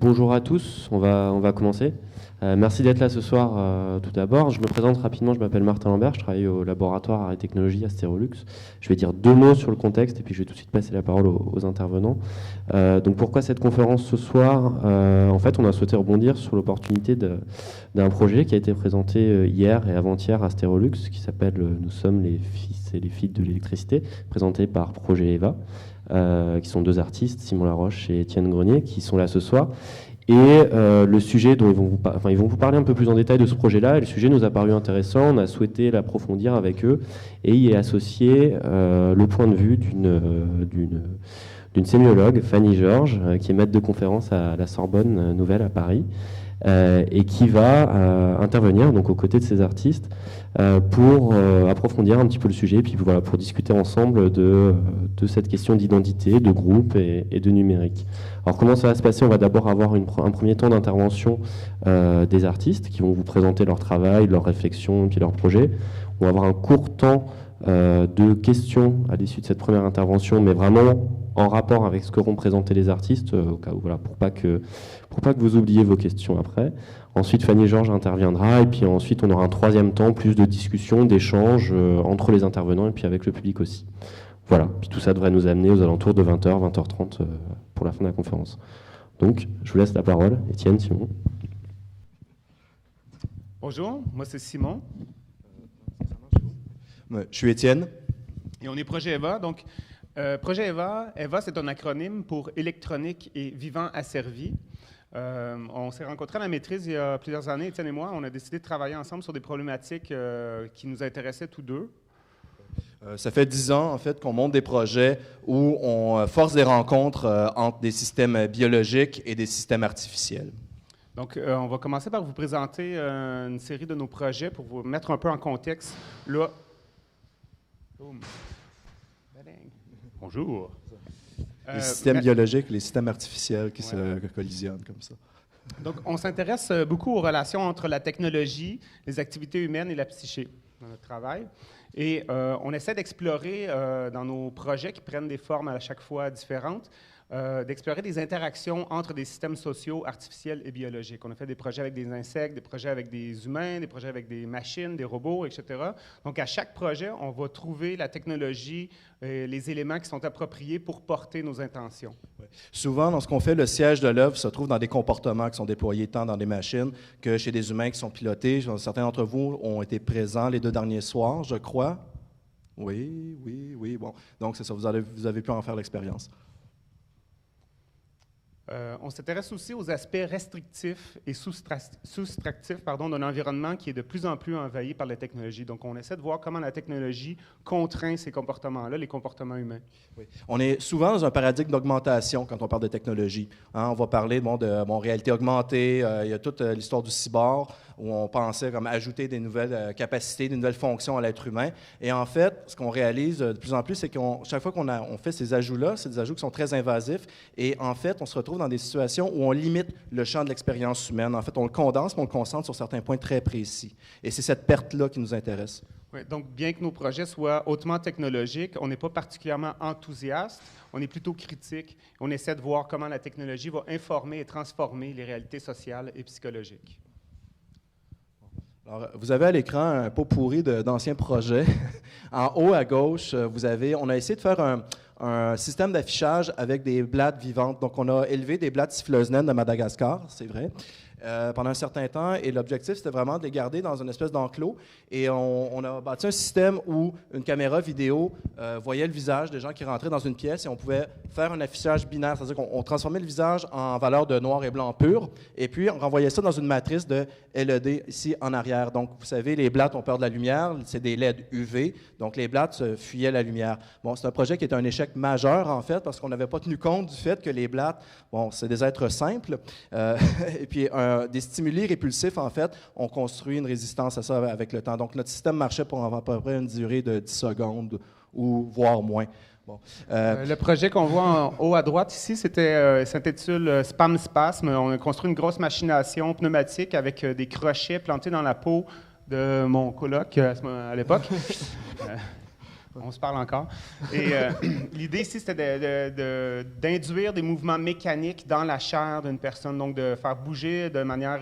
bonjour à tous, on va commencer. Merci d'être là ce soir tout d'abord. Je me présente rapidement, je m'appelle Martin Lambert, je travaille au laboratoire Arts et Technologies à Stérolux. Je vais dire 2 mots sur le contexte et puis je vais tout de suite passer la parole aux intervenants. Donc pourquoi cette conférence ce soir? En fait, on a souhaité rebondir sur l'opportunité d'un projet qui a été présenté hier et avant-hier à Stérolux, qui s'appelle Nous sommes les fils et les filles de l'électricité, présenté par Projet EVA, qui sont 2 artistes, Simon Laroche et Étienne Grenier, qui sont là ce soir. Et le sujet dont ils vont vous parler un peu plus en détail de ce projet-là, et le sujet nous a paru intéressant, on a souhaité l'approfondir avec eux et y associer le point de vue d'une sémiologue, Fanny Georges, qui est maître de conférence à la Sorbonne Nouvelle à Paris, et qui va intervenir donc aux côtés de ces artistes pour approfondir un petit peu le sujet, et puis voilà, pour discuter ensemble de cette question d'identité, de groupe et de numérique. Alors comment ça va se passer? On va d'abord avoir un premier temps d'intervention des artistes qui vont vous présenter leur travail, leurs réflexions, puis leurs projets. On va avoir un court temps de questions à l'issue de cette première intervention, mais vraiment en rapport avec ce qu'auront présenté les artistes, au cas où, voilà, pour pas que vous oubliez vos questions après. Ensuite, Fanny Georges interviendra, et puis ensuite, on aura un troisième temps, plus de discussion, d'échange entre les intervenants, et puis avec le public aussi. Voilà, puis tout ça devrait nous amener aux alentours de 20h, 20h30 pour la fin de la conférence. Donc, je vous laisse la parole. Étienne, Simon. Bonjour, moi c'est Simon. Je suis Étienne. Et on est Projet EVA. Donc, Projet EVA, c'est un acronyme pour électronique et vivant asservi. On s'est rencontrés à la maîtrise il y a plusieurs années, Étienne et moi. On a décidé de travailler ensemble sur des problématiques qui nous intéressaient tous deux. Ça fait 10 ans, en fait, qu'on monte des projets où on force des rencontres entre des systèmes biologiques et des systèmes artificiels. Donc, on va commencer par vous présenter une série de nos projets pour vous mettre un peu en contexte. Là, bonjour. Les systèmes biologiques, les systèmes artificiels qui se collisionnent comme ça. Donc, on s'intéresse beaucoup aux relations entre la technologie, les activités humaines et la psyché dans notre travail. Et on essaie d'explorer dans nos projets qui prennent des formes à chaque fois différentes, d'explorer des interactions entre des systèmes sociaux, artificiels et biologiques. On a fait des projets avec des insectes, des projets avec des humains, des projets avec des machines, des robots, etc. Donc, à chaque projet, on va trouver la technologie, les éléments qui sont appropriés pour porter nos intentions. Ouais. Souvent, lorsqu'on fait le siège de l'œuvre, se trouve dans des comportements qui sont déployés tant dans des machines que chez des humains qui sont pilotés. Certains d'entre vous ont été présents les 2 derniers soirs, je crois. Oui. Bon, donc c'est ça, vous avez pu en faire l'expérience. On s'intéresse aussi aux aspects restrictifs et soustractifs d'un environnement qui est de plus en plus envahi par la technologie. Donc, on essaie de voir comment la technologie contraint ces comportements-là, les comportements humains. Oui. On est souvent dans un paradigme d'augmentation quand on parle de technologie. On va parler de réalité augmentée, il y a toute l'histoire du cyborg, où on pensait comme ajouter des nouvelles capacités, des nouvelles fonctions à l'être humain. Et en fait, ce qu'on réalise de plus en plus, c'est que chaque fois qu'on fait ces ajouts-là, c'est des ajouts qui sont très invasifs. Et en fait, on se retrouve dans des situations où on limite le champ de l'expérience humaine. En fait, on le condense, mais on le concentre sur certains points très précis. Et c'est cette perte-là qui nous intéresse. Oui, donc, bien que nos projets soient hautement technologiques, on n'est pas particulièrement enthousiaste, on est plutôt critique. On essaie de voir comment la technologie va informer et transformer les réalités sociales et psychologiques. Alors, vous avez à l'écran un pot pourri d'anciens projets. En haut à gauche, on a essayé de faire un système d'affichage avec des blattes vivantes. Donc, on a élevé des blattes siffleuses naines de Madagascar, c'est vrai, pendant un certain temps. Et l'objectif, c'était vraiment de les garder dans une espèce d'enclos. Et on a bâti un système où une caméra vidéo voyait le visage des gens qui rentraient dans une pièce et on pouvait faire un affichage binaire, c'est-à-dire qu'on transformait le visage en valeur de noir et blanc pur. Et puis, on renvoyait ça dans une matrice de LED ici en arrière. Donc, vous savez, les blattes ont peur de la lumière, c'est des LED UV. Donc, les blattes fuyaient la lumière. Bon, c'est un projet qui est un échec majeur, en fait, parce qu'on n'avait pas tenu compte du fait que les blattes, bon, c'est des êtres simples. Et puis, des stimuli répulsifs, en fait, on construit une résistance à ça avec le temps. Donc, notre système marchait pour à peu près une durée de 10 secondes ou voire moins. Bon. Le projet qu'on voit en haut à droite ici, s'intitule Spam Spasme. On a construit une grosse machination pneumatique avec des crochets plantés dans la peau de mon coloc à l'époque. On se parle encore. Et l'idée ici, c'était d'induire des mouvements mécaniques dans la chair d'une personne, donc de faire bouger de manière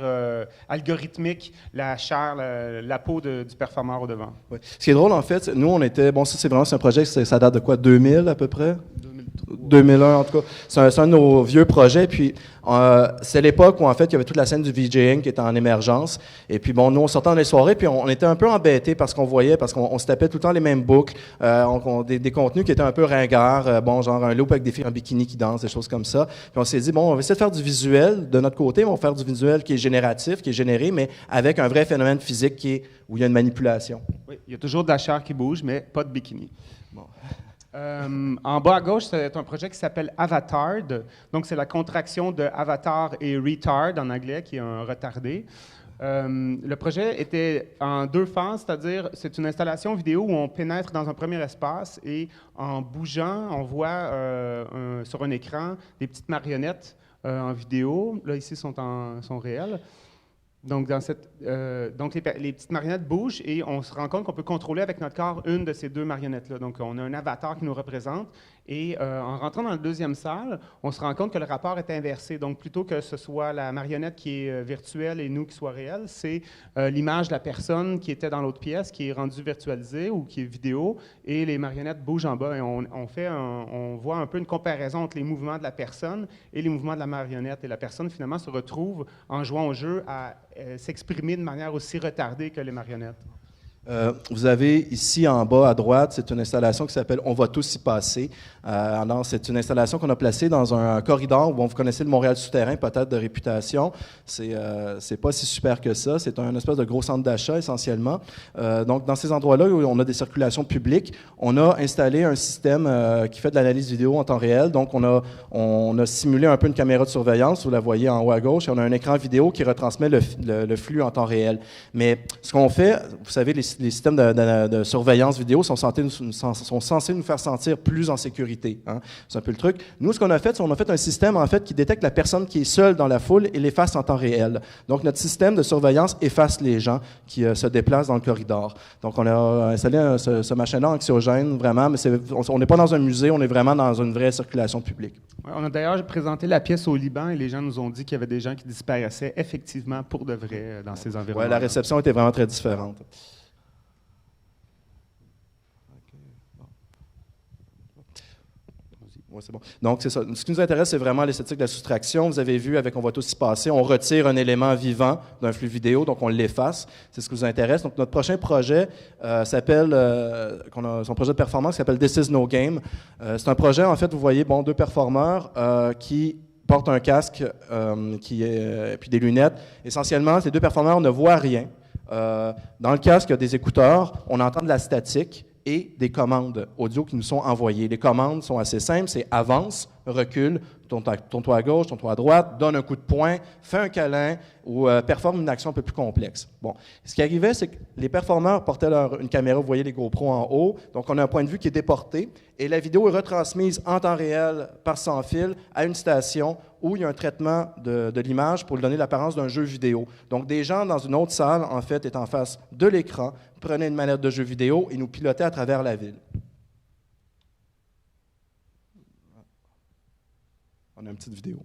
algorithmique la chair, la peau du performeur au devant. Ouais. Ce qui est drôle, en fait, nous, on était... Bon, ça, c'est un projet, ça date de quoi, 2000 à peu près? 2001, en tout cas. C'est un de nos vieux projets. Puis, c'est l'époque où, en fait, il y avait toute la scène du VJing qui était en émergence. Et puis, bon, nous, on sortait dans les soirées, puis on était un peu embêtés parce qu'on se tapait tout le temps les mêmes boucles, des contenus qui étaient un peu ringards, bon, genre un loop avec des filles en bikini qui dansent, des choses comme ça. Puis, on s'est dit, bon, on va essayer de faire du visuel de notre côté, mais on va faire du visuel qui est génératif, qui est généré, mais avec un vrai phénomène physique où il y a une manipulation. Oui, il y a toujours de la chair qui bouge, mais pas de bikini. Bon. En bas à gauche, c'est un projet qui s'appelle Avatard. Donc, c'est la contraction de avatar et retard en anglais, qui est un retardé. Le projet était en 2 phases, c'est-à-dire c'est une installation vidéo où on pénètre dans un premier espace et en bougeant, on voit sur un écran des petites marionnettes en vidéo. Là, ici, sont réelles. Donc, les petites marionnettes bougent et on se rend compte qu'on peut contrôler avec notre corps une de ces 2 marionnettes-là. Donc, on a un avatar qui nous représente et en rentrant dans la deuxième salle, on se rend compte que le rapport est inversé. Donc, plutôt que ce soit la marionnette qui est virtuelle et nous qui soit réelle, c'est l'image de la personne qui était dans l'autre pièce qui est rendue virtualisée ou qui est vidéo et les marionnettes bougent en bas et on voit un peu une comparaison entre les mouvements de la personne et les mouvements de la marionnette. Et la personne, finalement, se retrouve, en jouant au jeu, à s'exprimer de manière aussi retardée que les marionnettes. Vous avez ici en bas à droite, c'est une installation qui s'appelle « On va tous y passer ». C'est une installation qu'on a placée dans un corridor où vous connaissez le Montréal souterrain, peut-être de réputation. C'est pas si super que ça. C'est un espèce de gros centre d'achat essentiellement. Donc, dans ces endroits-là où on a des circulations publiques, on a installé un système qui fait de l'analyse vidéo en temps réel. Donc, on a simulé un peu une caméra de surveillance. Vous la voyez en haut à gauche. Et on a un écran vidéo qui retransmet le flux en temps réel. Mais ce qu'on fait, vous savez, les systèmes de surveillance vidéo sont censés nous faire sentir plus en sécurité. Hein? C'est un peu le truc. Nous, ce qu'on a fait, c'est qu'on a fait un système en fait, qui détecte la personne qui est seule dans la foule et l'efface en temps réel. Donc, notre système de surveillance efface les gens qui se déplacent dans le corridor. Donc, on a installé ce machin-là anxiogène, vraiment, mais on n'est pas dans un musée, on est vraiment dans une vraie circulation publique. Ouais, on a d'ailleurs présenté la pièce au Liban et les gens nous ont dit qu'il y avait des gens qui disparaissaient effectivement pour de vrai dans ces environnements. Oui, la réception était vraiment très différente. Ouais, c'est bon. Donc, c'est ça. Ce qui nous intéresse, c'est vraiment l'esthétique de la soustraction. Vous avez vu, avec On va tous y passer, on retire un élément vivant d'un flux vidéo, donc on l'efface. C'est ce qui nous intéresse. Donc, notre prochain projet s'appelle, son projet de performance s'appelle This is no game. C'est un projet, en fait, vous voyez, 2 performeurs qui portent un casque puis des lunettes. Essentiellement, ces 2 performeurs ne voient rien. Dans le casque, il y a des écouteurs, on entend de la statique et des commandes audio qui nous sont envoyées. Les commandes sont assez simples, c'est avance, recule, tourne-toi à gauche, tourne-toi à droite, donne un coup de poing, fais un câlin ou performe une action un peu plus complexe. Bon, ce qui arrivait, c'est que les performeurs portaient une caméra, vous voyez les GoPro en haut, donc on a un point de vue qui est déporté et la vidéo est retransmise en temps réel par sans fil à une station où il y a un traitement de l'image pour lui donner l'apparence d'un jeu vidéo. Donc, des gens dans une autre salle, en fait, étaient en face de l'écran, prenaient une manette de jeu vidéo et nous pilotaient à travers la ville. On a une petite vidéo.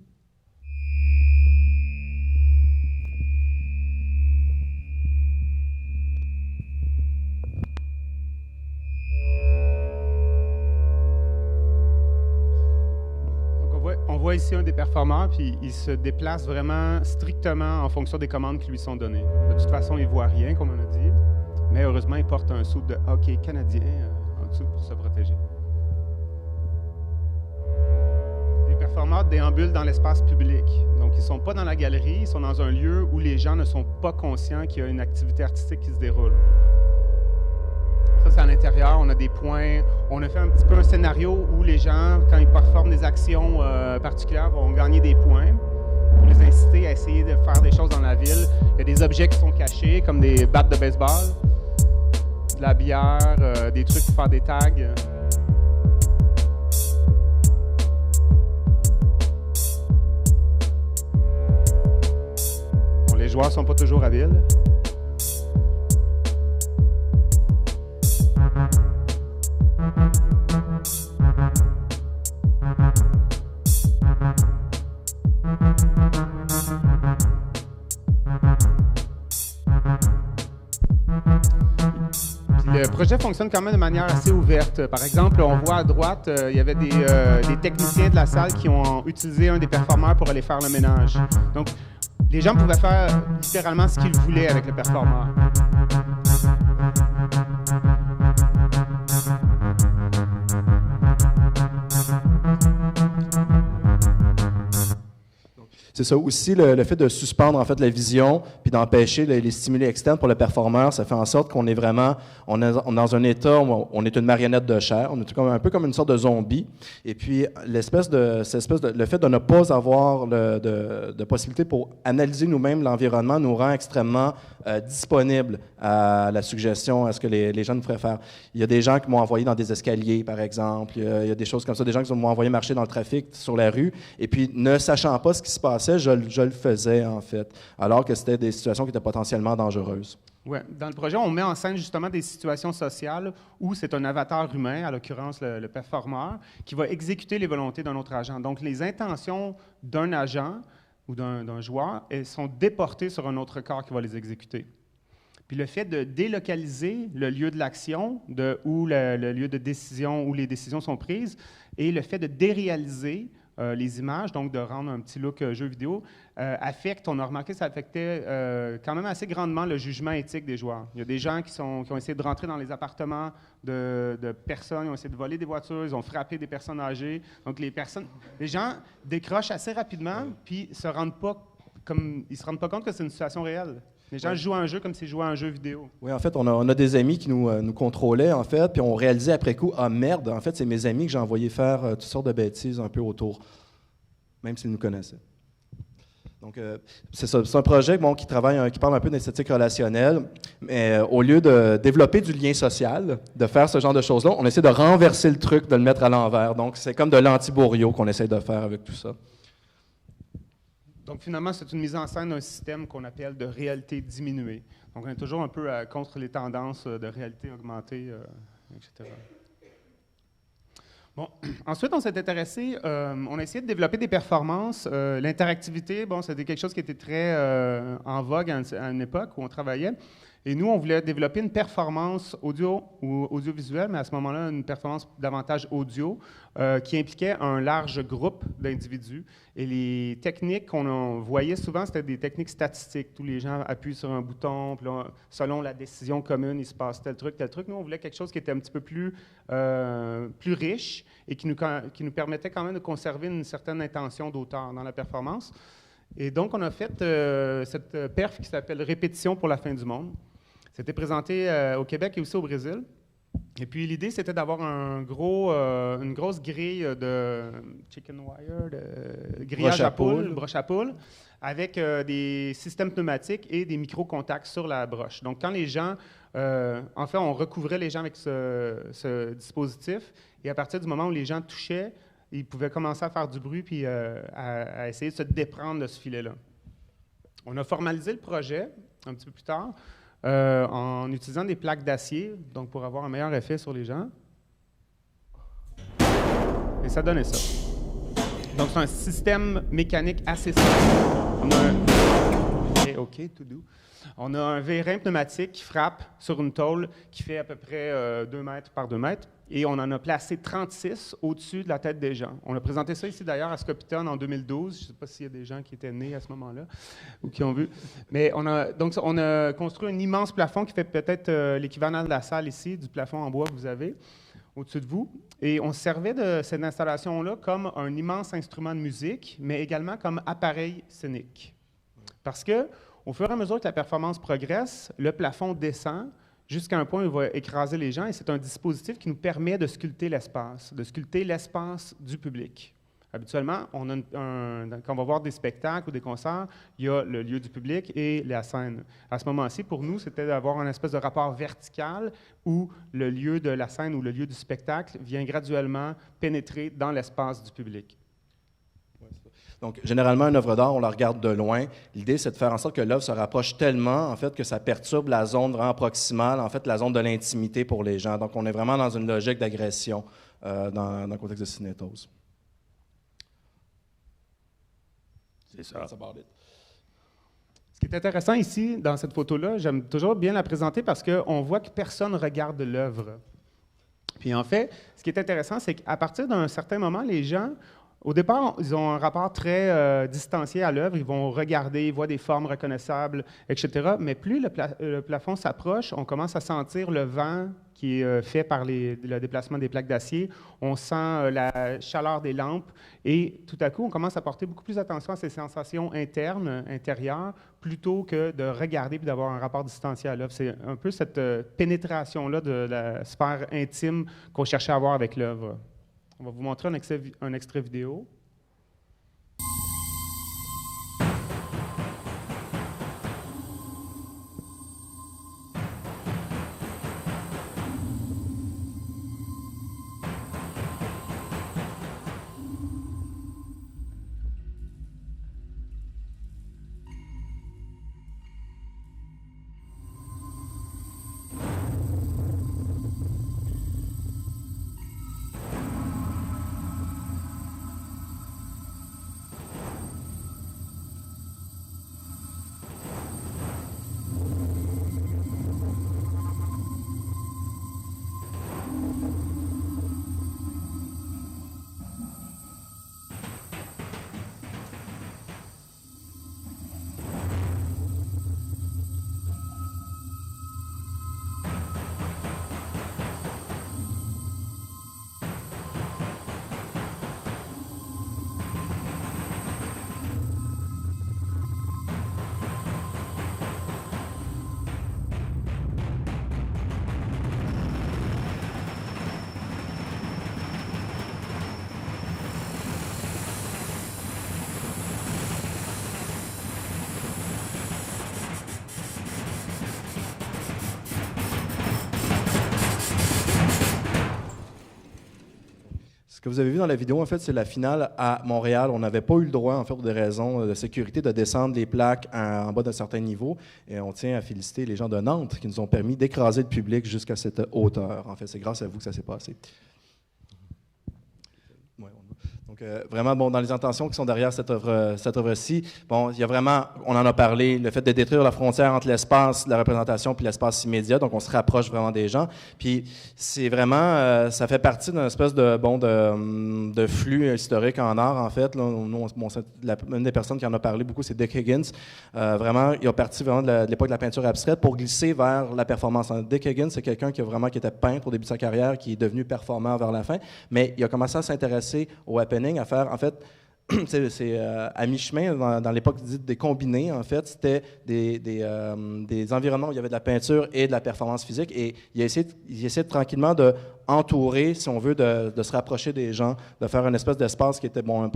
On voit ici un des performeurs, puis il se déplace vraiment strictement en fonction des commandes qui lui sont données. De toute façon, il ne voit rien, comme on a dit, mais heureusement, il porte un sou de hockey canadien en dessous pour se protéger. Les performeurs déambulent dans l'espace public. Donc, ils ne sont pas dans la galerie, ils sont dans un lieu où les gens ne sont pas conscients qu'il y a une activité artistique qui se déroule. Ça, c'est à l'intérieur, on a des points. On a fait un petit peu un scénario où les gens, quand ils performent des actions particulières, vont gagner des points pour les inciter à essayer de faire des choses dans la ville. Il y a des objets qui sont cachés, comme des battes de baseball, de la bière, des trucs pour faire des tags. Bon, les joueurs ne sont pas toujours habiles. projet fonctionne quand même de manière assez ouverte. Par exemple, on voit à droite, il y avait des techniciens de la salle qui ont utilisé un des performeurs pour aller faire le ménage. Donc, les gens pouvaient faire littéralement ce qu'ils voulaient avec le performeur. C'est ça aussi, le fait de suspendre en fait la vision puis d'empêcher les stimuli externes pour le performeur, ça fait en sorte qu'on est vraiment, on est dans un état où on est une marionnette de chair, on est un peu comme une sorte de zombie. Et puis le fait de ne pas avoir de possibilité pour analyser nous-mêmes l'environnement nous rend extrêmement disponible à la suggestion, à ce que les gens nous feraient faire. Il y a des gens qui m'ont envoyé dans des escaliers, par exemple. Il y a des choses comme ça, des gens qui m'ont envoyé marcher dans le trafic, sur la rue. Et puis, ne sachant pas ce qui se passait, je le faisais, en fait, alors que c'était des situations qui étaient potentiellement dangereuses. Oui. Dans le projet, on met en scène justement des situations sociales où c'est un avatar humain, à l'occurrence le performeur, qui va exécuter les volontés d'un autre agent. Donc, les intentions d'un agent ou d'un joueur, elles sont déportées sur un autre corps qui va les exécuter. Puis le fait de délocaliser le lieu de l'action, où le lieu de décision, où les décisions sont prises, et le fait de déréaliser les images, donc de rendre un petit look jeu vidéo, on a remarqué que ça affectait quand même assez grandement le jugement éthique des joueurs. Il y a des gens qui ont essayé de rentrer dans les appartements de personnes, ils ont essayé de voler des voitures, ils ont frappé des personnes âgées. Donc les gens décrochent assez rapidement, puis ils se rendent pas compte que c'est une situation réelle. Les gens jouent à un jeu comme s'ils jouaient à un jeu vidéo. Oui, en fait, on a des amis qui nous contrôlaient, en fait, puis on réalisait après coup, ah merde, en fait, c'est mes amis que j'ai envoyé faire toutes sortes de bêtises un peu autour, même s'ils nous connaissaient. Donc, c'est ça. C'est un projet qui qui parle un peu d'esthétique relationnelle, mais au lieu de développer du lien social, de faire ce genre de choses-là, on essaie de renverser le truc, de le mettre à l'envers. Donc, c'est comme de l'anti-Borio qu'on essaie de faire avec tout ça. Donc, finalement, c'est une mise en scène d'un système qu'on appelle de réalité diminuée. Donc, on est toujours un peu contre les tendances de réalité augmentée, etc. Bon, ensuite, on s'est intéressé, on a essayé de développer des performances. L'interactivité, c'était quelque chose qui était très en vogue à une époque où on travaillait. Et nous, on voulait développer une performance audio ou audiovisuelle, mais à ce moment-là, une performance davantage audio qui impliquait un large groupe d'individus. Et les techniques qu'on voyait souvent, c'était des techniques statistiques. Tous les gens appuient sur un bouton, puis là, selon la décision commune, il se passe tel truc, tel truc. Nous, on voulait quelque chose qui était un petit peu plus riche et qui nous permettait quand même de conserver une certaine intention d'auteur dans la performance. Et donc, on a fait cette perf qui s'appelle « Répétition pour la fin du monde ». C'était présenté au Québec et aussi au Brésil. Et puis, l'idée, c'était d'avoir une grosse grille de chicken wire, de grillage broche à poule, avec des systèmes pneumatiques et des micro-contacts sur la broche. Donc, quand les gens... en fait, on recouvrait les gens avec ce dispositif. Et à partir du moment où les gens touchaient, ils pouvaient commencer à faire du bruit puis à essayer de se déprendre de ce filet-là. On a formalisé le projet un petit peu plus tard en utilisant des plaques d'acier, donc pour avoir un meilleur effet sur les gens. Et ça donnait ça. Donc, c'est un système mécanique assez simple. On a un vérin pneumatique qui frappe sur une tôle qui fait à peu près 2 mètres par 2 mètres. Et on en a placé 36 au-dessus de la tête des gens. On a présenté ça ici d'ailleurs à Scopiton en 2012. Je ne sais pas s'il y a des gens qui étaient nés à ce moment-là ou qui ont vu. Mais on a construit un immense plafond qui fait peut-être l'équivalent de la salle ici, du plafond en bois que vous avez au-dessus de vous. Et on se servait de cette installation-là comme un immense instrument de musique, mais également comme appareil scénique. Parce que au fur et à mesure que la performance progresse, le plafond descend jusqu'à un point où il va écraser les gens, et c'est un dispositif qui nous permet de sculpter l'espace du public. Habituellement, quand on va voir des spectacles ou des concerts, il y a le lieu du public et la scène. À ce moment-ci, pour nous, c'était d'avoir un espèce de rapport vertical où le lieu de la scène ou le lieu du spectacle vient graduellement pénétrer dans l'espace du public. Donc, généralement, une œuvre d'art, on la regarde de loin. L'idée, c'est de faire en sorte que l'œuvre se rapproche tellement, en fait, que ça perturbe la zone vraiment proximale, en fait, la zone de l'intimité pour les gens. Donc, on est vraiment dans une logique d'agression dans le contexte de cinétose. C'est ça. Ce qui est intéressant ici, dans cette photo-là, j'aime toujours bien la présenter parce qu'on voit que personne ne regarde l'œuvre. Puis en fait, ce qui est intéressant, c'est qu'à partir d'un certain moment, les gens, au départ, ils ont un rapport très distancié à l'œuvre. Ils vont regarder, ils voient des formes reconnaissables, etc. Mais plus le plafond s'approche, on commence à sentir le vent qui est fait par le déplacement des plaques d'acier. On sent la chaleur des lampes et tout à coup, on commence à porter beaucoup plus attention à ces sensations internes, intérieures, plutôt que de regarder et d'avoir un rapport distancié à l'œuvre. C'est un peu cette pénétration-là de la sphère intime qu'on cherchait à avoir avec l'œuvre. On va vous montrer un extrait vidéo. Ce que vous avez vu dans la vidéo, en fait, c'est la finale à Montréal. On n'avait pas eu le droit, en fait, pour des raisons de sécurité, de descendre les plaques en bas d'un certain niveau. Et on tient à féliciter les gens de Nantes qui nous ont permis d'écraser le public jusqu'à cette hauteur. En fait, c'est grâce à vous que ça s'est passé. Donc, vraiment, bon, dans les intentions qui sont derrière cette œuvre-ci, bon, il y a vraiment, on en a parlé, le fait de détruire la frontière entre l'espace, la représentation, puis l'espace immédiat, donc on se rapproche vraiment des gens. Puis c'est vraiment, ça fait partie d'une espèce de flux historique en art, en fait. Là, une des personnes qui en a parlé beaucoup, c'est Dick Higgins. Vraiment, il a parti vraiment de l'époque de la peinture abstraite pour glisser vers la performance. Dick Higgins, c'est quelqu'un qui était peintre au début de sa carrière, qui est devenu performant vers la fin, mais il a commencé à s'intéresser au happening, à faire, en fait, c'est à mi-chemin, dans l'époque dite des combinés, en fait, c'était des environnements où il y avait de la peinture et de la performance physique, et il essayait tranquillement de entourer, si on veut, de se rapprocher des gens, de faire une espèce d'espace qui était, bon,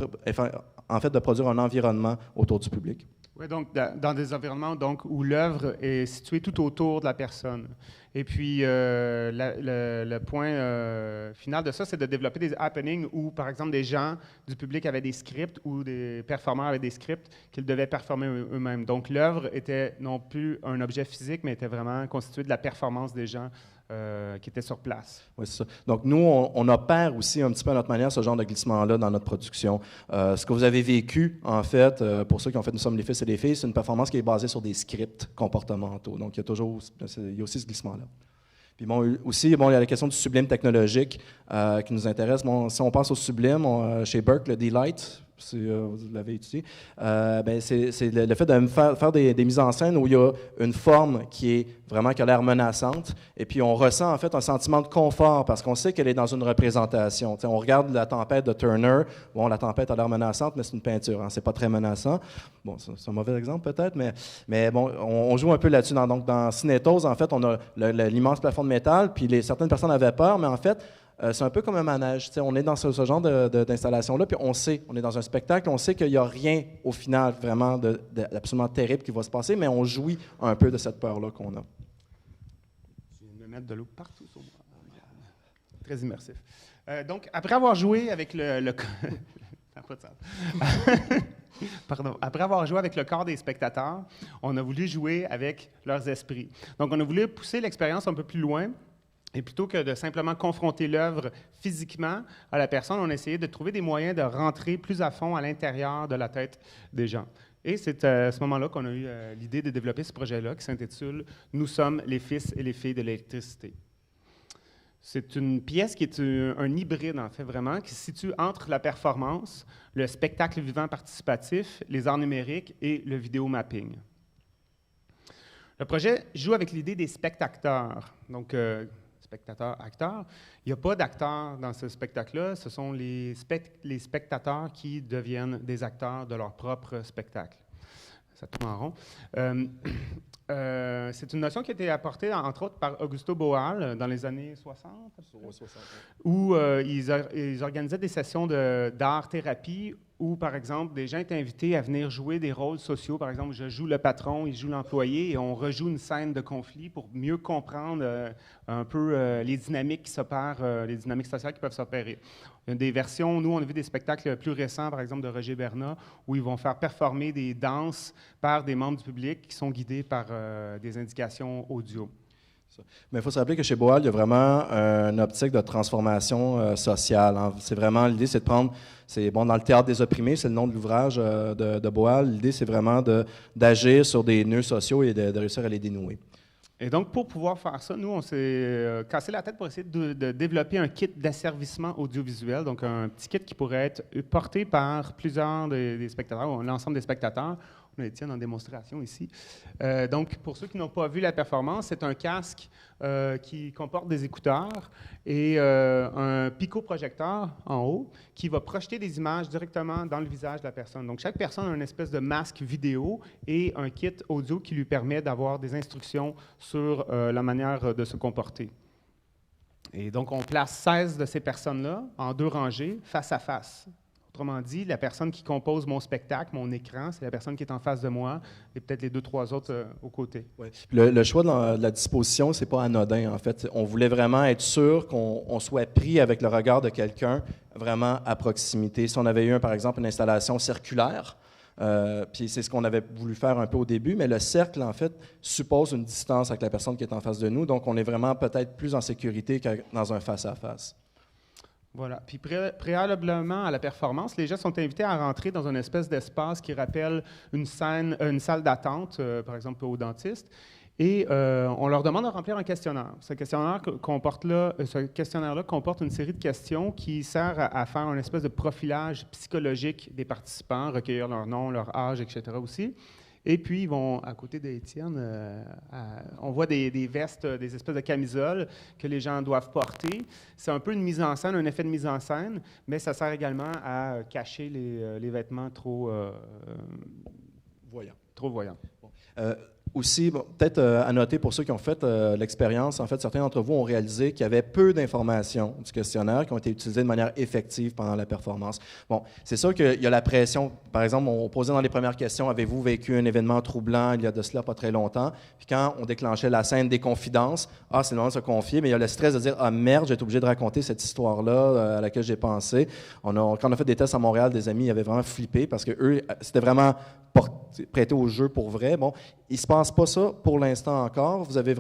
en fait, de produire un environnement autour du public. Oui, donc dans des environnements donc, où l'œuvre est située tout autour de la personne. Et puis, le point final de ça, c'est de développer des happenings où, par exemple, des gens du public avaient des scripts ou des performeurs avaient des scripts qu'ils devaient performer eux-mêmes. Donc, l'œuvre était non plus un objet physique, mais était vraiment constituée de la performance des gens qui étaient sur place. Oui, c'est ça. Donc, nous, on opère aussi un petit peu à notre manière ce genre de glissement-là dans notre production. Ce que vous avez vécu, en fait, pour ceux qui ont fait Nous sommes les fils et les filles, c'est une performance qui est basée sur des scripts comportementaux. Donc, il y a aussi ce glissement-là. Puis bon, aussi, bon, il y a la question du sublime technologique qui nous intéresse. Bon, si on pense au sublime, chez Burke, le D-Light, si vous l'avez étudié, c'est le fait de faire des mises en scène où il y a une forme qui a l'air menaçante, et puis on ressent en fait un sentiment de confort parce qu'on sait qu'elle est dans une représentation. T'sais, on regarde la tempête de Turner, bon, la tempête a l'air menaçante, mais c'est une peinture, hein, c'est pas très menaçant. Bon, c'est un mauvais exemple peut-être, mais bon, on joue un peu là-dessus. Donc dans Cinétose, en fait, on a l'immense plafond de métal, puis certaines personnes avaient peur, mais en fait, c'est un peu comme un manège. On est dans ce genre d'installation-là, puis on est dans un spectacle, on sait qu'il n'y a rien, au final, vraiment d'absolument terrible qui va se passer, mais on jouit un peu de cette peur-là qu'on a. Je viens de me mettre de l'eau partout sur moi. Très immersif. Donc, après avoir joué avec Pardon. Après avoir joué avec le corps des spectateurs, on a voulu jouer avec leurs esprits. Donc, on a voulu pousser l'expérience un peu plus loin. Et plutôt que de simplement confronter l'œuvre physiquement à la personne, on a essayé de trouver des moyens de rentrer plus à fond à l'intérieur de la tête des gens. Et c'est à ce moment-là qu'on a eu l'idée de développer ce projet-là qui s'intitule « Nous sommes les fils et les filles de l'électricité ». C'est une pièce qui est un hybride, en fait, vraiment, qui se situe entre la performance, le spectacle vivant participatif, les arts numériques et le vidéo mapping. Le projet joue avec l'idée des spectateurs. Donc, spectateurs-acteurs. Il n'y a pas d'acteurs dans ce spectacle-là. Ce sont les spectateurs qui deviennent des acteurs de leur propre spectacle. Ça tourne en rond. C'est une notion qui a été apportée, entre autres, par Augusto Boal dans les années 60, où ils organisaient des sessions d'art-thérapie où, par exemple, des gens étaient invités à venir jouer des rôles sociaux. Par exemple, je joue le patron, il joue l'employé, et on rejoue une scène de conflit pour mieux comprendre un peu les dynamiques qui s'opèrent, les dynamiques sociales qui peuvent s'opérer. Il y a des versions, nous, on a vu des spectacles plus récents, par exemple, de Roger Bernat, où ils vont faire performer des danses par des membres du public qui sont guidés par des indications audio. Mais il faut se rappeler que chez Boal, il y a vraiment une optique de transformation sociale. Hein. C'est vraiment, l'idée, c'est de prendre, dans le théâtre des opprimés, c'est le nom de l'ouvrage de Boal. L'idée, c'est vraiment d'agir sur des nœuds sociaux et de réussir à les dénouer. Et donc, pour pouvoir faire ça, nous, on s'est cassé la tête pour essayer de développer un kit d'asservissement audiovisuel, donc un petit kit qui pourrait être porté par plusieurs des spectateurs, ou l'ensemble des spectateurs. On a Étienne en démonstration ici. Donc, pour ceux qui n'ont pas vu la performance, c'est un casque qui comporte des écouteurs et un picoprojecteur en haut qui va projeter des images directement dans le visage de la personne. Donc, chaque personne a une espèce de masque vidéo et un kit audio qui lui permet d'avoir des instructions sur la manière de se comporter. Et donc, on place 16 de ces personnes-là en 2 rangées, face à face. Autrement dit, la personne qui compose mon spectacle, mon écran, c'est la personne qui est en face de moi et peut-être les 2-3 autres aux côtés. Oui. Le choix de la disposition, c'est pas anodin, en fait. On voulait vraiment être sûr qu'on soit pris avec le regard de quelqu'un vraiment à proximité. Si on avait eu, par exemple, une installation circulaire, puis c'est ce qu'on avait voulu faire un peu au début, mais le cercle, en fait, suppose une distance avec la personne qui est en face de nous, donc on est vraiment peut-être plus en sécurité que dans un face-à-face. Voilà. Puis préalablement à la performance, les gens sont invités à rentrer dans une espèce d'espace qui rappelle une salle d'attente, par exemple au dentiste, et on leur demande de remplir un questionnaire. Ce questionnaire-là comporte une série de questions qui sert à faire une espèce de profilage psychologique des participants, recueillir leur nom, leur âge, etc. aussi. Et puis, ils vont, à côté d'Étienne, on voit des vestes, des espèces de camisoles que les gens doivent porter. C'est un peu une mise en scène, un effet de mise en scène, mais ça sert également à cacher les vêtements trop voyants. Bon. Aussi, peut-être à noter pour ceux qui ont fait l'expérience, en fait, certains d'entre vous ont réalisé qu'il y avait peu d'informations du questionnaire qui ont été utilisées de manière effective pendant la performance. Bon, c'est sûr qu'il y a la pression. Par exemple, on posait dans les premières questions, avez-vous vécu un événement troublant il y a de cela pas très longtemps? Puis quand on déclenchait la scène des confidences, c'est le moment de se confier, mais il y a le stress de dire, merde, j'ai été obligé de raconter cette histoire-là à laquelle j'ai pensé. Quand on a fait des tests à Montréal, des amis avaient vraiment flippé parce que eux, c'était vraiment prêté au jeu pour vrai. Bon, il ne se passe pas ça pour l'instant encore. Vous avez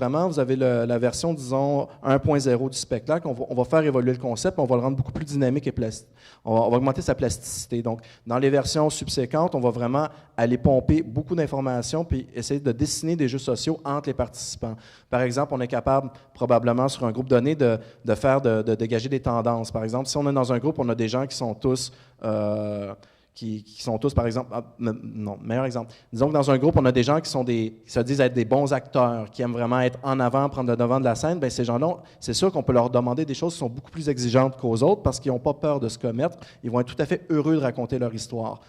la version, disons, 1.0 du spectacle. On va faire évoluer le concept, on va le rendre beaucoup plus dynamique et plastique. On va augmenter sa plasticité. Donc, dans les versions subséquentes, on va vraiment aller pomper beaucoup d'informations puis essayer de dessiner des jeux sociaux entre les participants. Par exemple, on est capable, probablement, sur un groupe donné, de dégager des tendances. Par exemple, si on est dans un groupe, on a des gens qui sont tous... qui sont tous, par exemple... meilleur exemple. Disons que dans un groupe, on a des gens qui se disent être des bons acteurs, qui aiment vraiment être en avant, prendre le devant de la scène. Bien, ces gens-là, c'est sûr qu'on peut leur demander des choses qui sont beaucoup plus exigeantes qu'aux autres parce qu'ils n'ont pas peur de se commettre. Ils vont être tout à fait heureux de raconter leur histoire.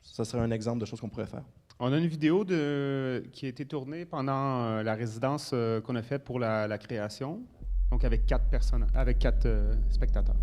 Ça serait un exemple de choses qu'on pourrait faire. On a une vidéo qui a été tournée pendant la résidence qu'on a faite pour la création, donc avec 4 spectateurs.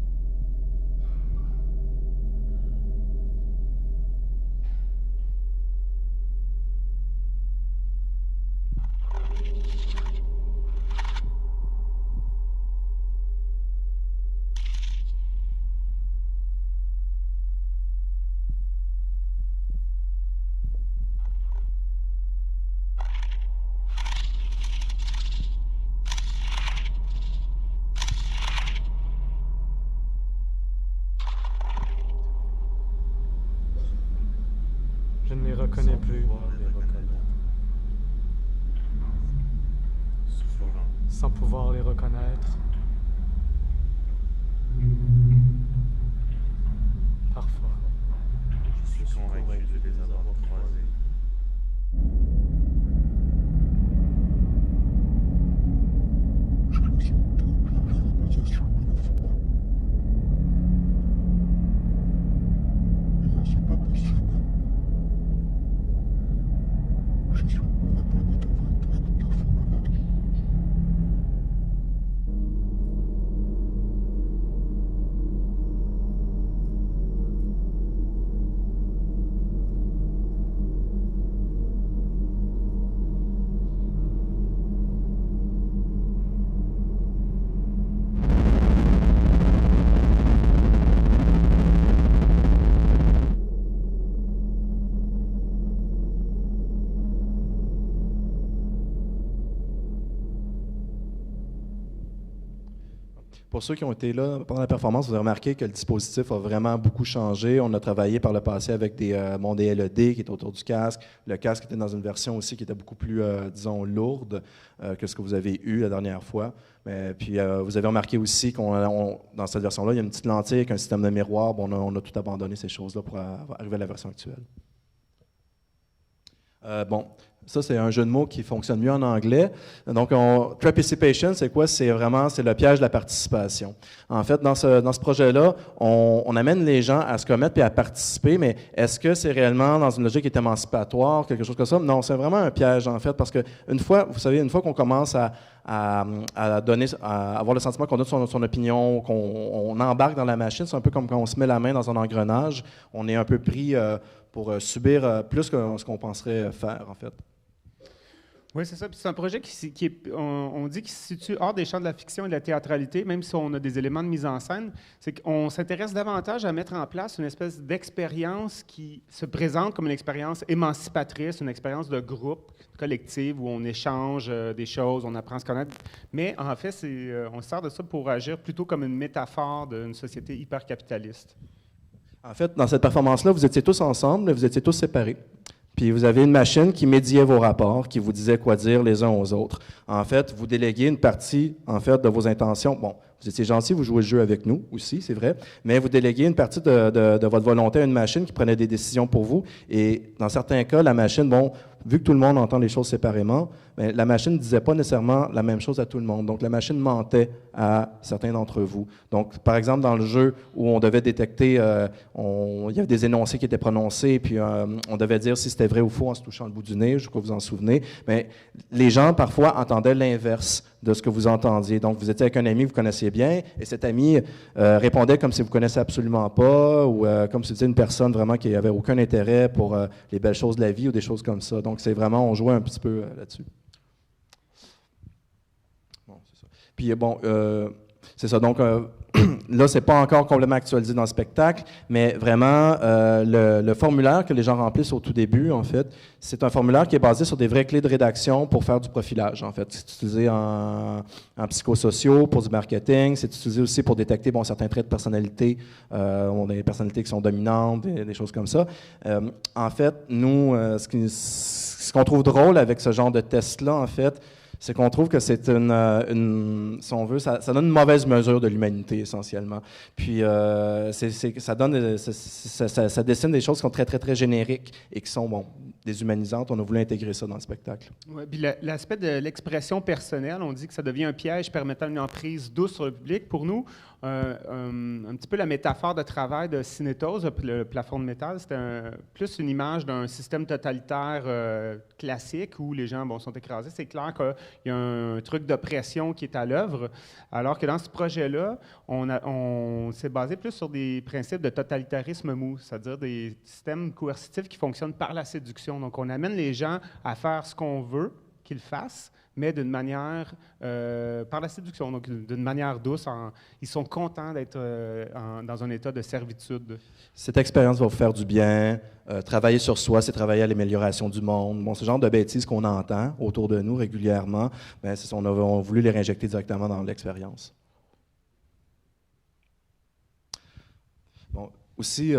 Je ne les reconnais plus. Sans pouvoir les reconnaître. Parfois. Je suis convaincu de les avoir croisés. Pour ceux qui ont été là pendant la performance, vous avez remarqué que le dispositif a vraiment beaucoup changé. On a travaillé par le passé avec des LED qui étaient autour du casque. Le casque était dans une version aussi qui était beaucoup plus, disons, lourde que ce que vous avez eu la dernière fois. Puis vous avez remarqué aussi dans cette version-là, il y a une petite lentille avec un système de miroir. Bon, on a tout abandonné ces choses-là pour arriver à la version actuelle. Ça, c'est un jeu de mots qui fonctionne mieux en anglais. Donc, Trapecepation, c'est quoi? C'est le piège de la participation. En fait, dans ce projet-là, on amène les gens à se commettre puis à participer, mais est-ce que c'est réellement dans une logique qui est émancipatoire, quelque chose comme ça? Non, c'est vraiment un piège, en fait, parce que une fois qu'on commence à avoir le sentiment qu'on donne son opinion, qu'on embarque dans la machine, c'est un peu comme quand on se met la main dans un engrenage, on est un peu pris pour subir plus que ce qu'on penserait faire, en fait. Oui, c'est ça. Puis c'est un projet on dit qu'il se situe hors des champs de la fiction et de la théâtralité, même si on a des éléments de mise en scène. C'est qu'on s'intéresse davantage à mettre en place une espèce d'expérience qui se présente comme une expérience émancipatrice, une expérience de groupe, collective, où on échange des choses, on apprend à se connaître. Mais en fait, on se sert de ça pour agir plutôt comme une métaphore d'une société hyper capitaliste. En fait, dans cette performance-là, vous étiez tous ensemble, mais vous étiez tous séparés. Puis vous avez une machine qui médiait vos rapports, qui vous disait quoi dire les uns aux autres. En fait, vous déléguez une partie, en fait, de vos intentions. Bon, vous étiez gentil, vous jouez le jeu avec nous aussi, c'est vrai, mais vous déléguez une partie de votre volonté à une machine qui prenait des décisions pour vous. Et dans certains cas, la machine, bon, vu que tout le monde entend les choses séparément, bien, la machine ne disait pas nécessairement la même chose à tout le monde. Donc, la machine mentait à certains d'entre vous. Donc, par exemple, dans le jeu où on devait détecter, il y avait des énoncés qui étaient prononcés, puis on devait dire si c'était vrai ou faux en se touchant le bout du nez, je crois que vous en souvenez. Mais les gens, parfois, entendaient l'inverse de ce que vous entendiez. Donc, vous étiez avec un ami que vous connaissiez bien, et cet ami répondait comme si vous ne connaissiez absolument pas, ou comme si c'était une personne vraiment qui n'avait aucun intérêt pour les belles choses de la vie ou des choses comme ça. Donc, c'est vraiment, on jouait un petit peu là-dessus. Bon, c'est ça. Puis, bon, c'est ça. Donc, là, c'est pas encore complètement actualisé dans le spectacle, mais vraiment, le formulaire que les gens remplissent au tout début, en fait, c'est un formulaire qui est basé sur des vraies clés de rédaction pour faire du profilage, en fait. C'est utilisé en psychosociaux, pour du marketing, c'est utilisé aussi pour détecter, bon, certains traits de personnalité. On a des personnalités qui sont dominantes, des choses comme ça. En fait, nous, ce qu'on trouve drôle avec ce genre de test-là, en fait, c'est qu'on trouve que c'est si on veut, ça donne une mauvaise mesure de l'humanité, essentiellement. Puis, ça dessine des choses qui sont très, très, très génériques et qui sont, bon, déshumanisantes. On a voulu intégrer ça dans le spectacle. Ouais, puis l'aspect de l'expression personnelle, on dit que ça devient un piège permettant une emprise douce sur le public. Pour nous, un petit peu la métaphore de travail de Cinétose, le plafond de métal, c'était plus une image d'un système totalitaire classique où les gens sont écrasés. C'est clair qu'il y a un truc d'oppression qui est à l'œuvre, alors que dans ce projet-là, on s'est basé plus sur des principes de totalitarisme mou, c'est-à-dire des systèmes coercitifs qui fonctionnent par la séduction. Donc, on amène les gens à faire ce qu'on veut qu'ils fassent, mais d'une manière, par la séduction, donc d'une manière douce. Ils sont contents d'être dans un état de servitude. Cette expérience va vous faire du bien. Travailler sur soi, c'est travailler à l'amélioration du monde. Bon, ce genre de bêtises qu'on entend autour de nous régulièrement, bien, on a voulu les réinjecter directement dans l'expérience. Bon. Aussi,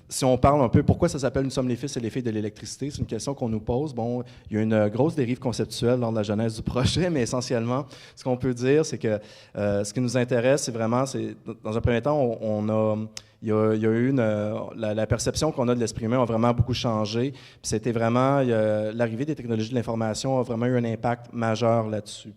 si on parle un peu, pourquoi ça s'appelle « Nous sommes les fils et les filles de l'électricité », c'est une question qu'on nous pose. Bon, il y a une grosse dérive conceptuelle lors de la genèse du projet, mais essentiellement, ce qu'on peut dire, c'est que ce qui nous intéresse, c'est vraiment, dans un premier temps, il y a eu la perception qu'on a de l'esprit humain a vraiment beaucoup changé. Puis c'était vraiment, l'arrivée des technologies de l'information a vraiment eu un impact majeur là-dessus.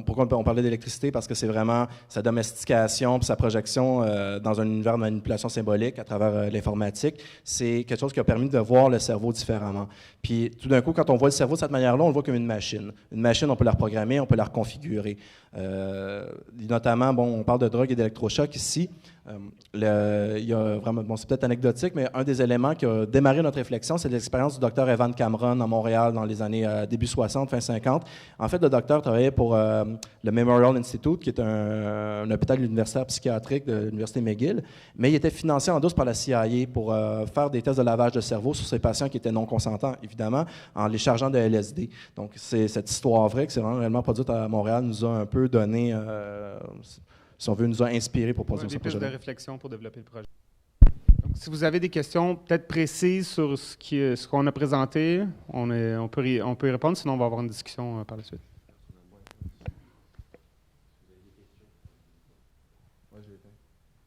Pourquoi on parlait d'électricité? Parce que c'est vraiment sa domestication puis sa projection dans un univers de manipulation symbolique à travers l'informatique. C'est quelque chose qui a permis de voir le cerveau différemment. Puis tout d'un coup, quand on voit le cerveau de cette manière-là, on le voit comme une machine. Une machine, on peut la reprogrammer, on peut la reconfigurer. Notamment, on parle de drogue et d'électrochoc ici. Il y a vraiment, c'est peut-être anecdotique, mais un des éléments qui a démarré notre réflexion, c'est l'expérience du docteur Evan Cameron à Montréal dans les années début 60, fin 50. En fait, le docteur travaillait pour le Memorial Institute, qui est un hôpital universitaire psychiatrique de l'Université McGill, mais il était financé en douce par la CIA pour faire des tests de lavage de cerveau sur ces patients qui étaient non consentants, évidemment, en les chargeant de LSD. Donc, c'est cette histoire vraie que c'est vraiment réellement produite à Montréal nous a un peu donné... si on veut, nous a inspiré pour produire ce projet. Des pistes de réflexion pour développer le projet. Donc, si vous avez des questions peut-être précises sur ce qu'on a présenté, on peut y répondre, sinon on va avoir une discussion par la suite.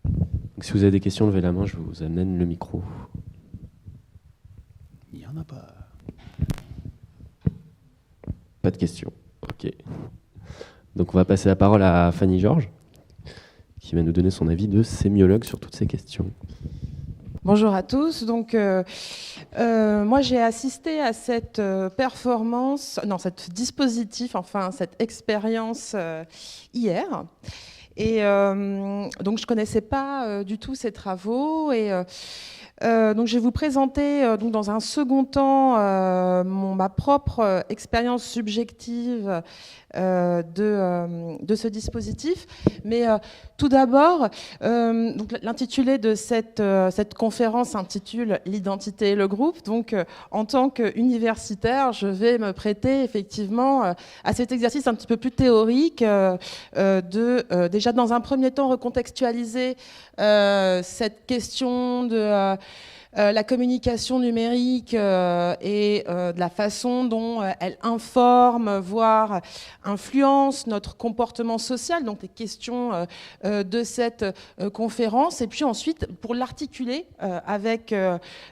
Donc, si vous avez des questions, levez la main, je vous amène le micro. Il n'y en a pas. Pas de questions. OK. Donc, on va passer la parole à Fanny Georges, qui va nous donner son avis de sémiologue sur toutes ces questions. Bonjour à tous. Donc, moi, j'ai assisté à cette cet dispositif, cette expérience hier. Et donc, je ne connaissais pas du tout ces travaux. Et donc, je vais vous présenter dans un second temps ma propre expérience subjective de ce dispositif. Mais tout d'abord, l'intitulé de cette conférence s'intitule « L'identité et le groupe ». Donc, en tant qu'universitaire, je vais me prêter effectivement à cet exercice un petit peu plus théorique déjà dans un premier temps recontextualiser cette question de la communication numérique et de la façon dont elle informe, voire influence notre comportement social, donc les questions de cette conférence. Et puis ensuite, pour l'articuler avec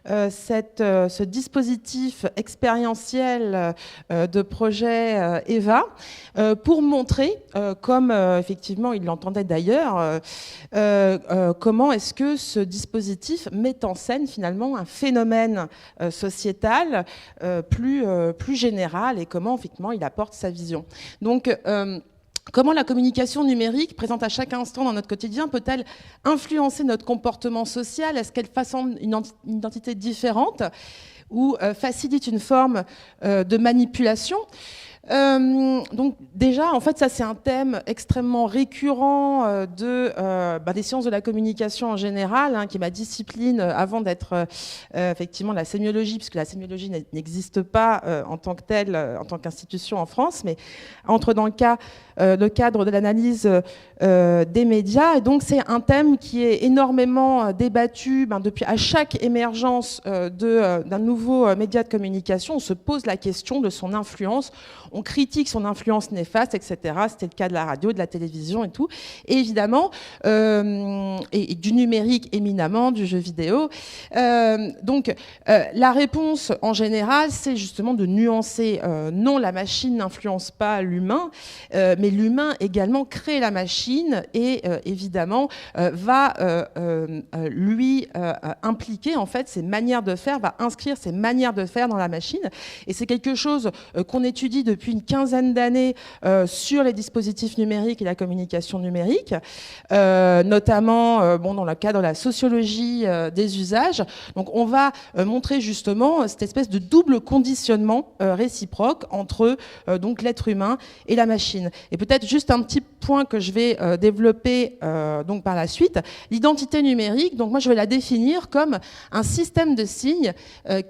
ce dispositif expérientiel de projet EVA, pour montrer, comme effectivement il l'entendait d'ailleurs, comment est-ce que ce dispositif met en scène finalement un phénomène sociétal plus général et comment effectivement il apporte sa vision. Donc, comment la communication numérique, présente à chaque instant dans notre quotidien, peut-elle influencer notre comportement social? Est-ce qu'elle façonne une identité différente ou facilite une forme de manipulation? Donc déjà, en fait, ça c'est un thème extrêmement récurrent des sciences de la communication en général, qui est ma discipline avant d'être effectivement la sémiologie, puisque la sémiologie n'existe pas en tant que telle, en tant qu'institution en France, mais entre dans le cadre de l'analyse des médias. Et donc c'est un thème qui est énormément débattu depuis à chaque émergence d'un nouveau média de communication. On se pose la question de son influence. On critique son influence néfaste, etc. C'était le cas de la radio, de la télévision et tout. Et évidemment, et du numérique éminemment, du jeu vidéo. Donc, la réponse en général, c'est justement de nuancer. Non, la machine n'influence pas l'humain, mais l'humain également crée la machine et évidemment va lui impliquer en fait ses manières de faire, va inscrire ses manières de faire dans la machine. Et c'est quelque chose qu'on étudie depuis une quinzaine d'années sur les dispositifs numériques et la communication numérique, notamment dans le cadre de la sociologie des usages. Donc on va montrer justement cette espèce de double conditionnement réciproque entre donc l'être humain et la machine. Et peut-être juste un petit point que je vais développer donc par la suite. L'identité numérique, donc moi je vais la définir comme un système de signes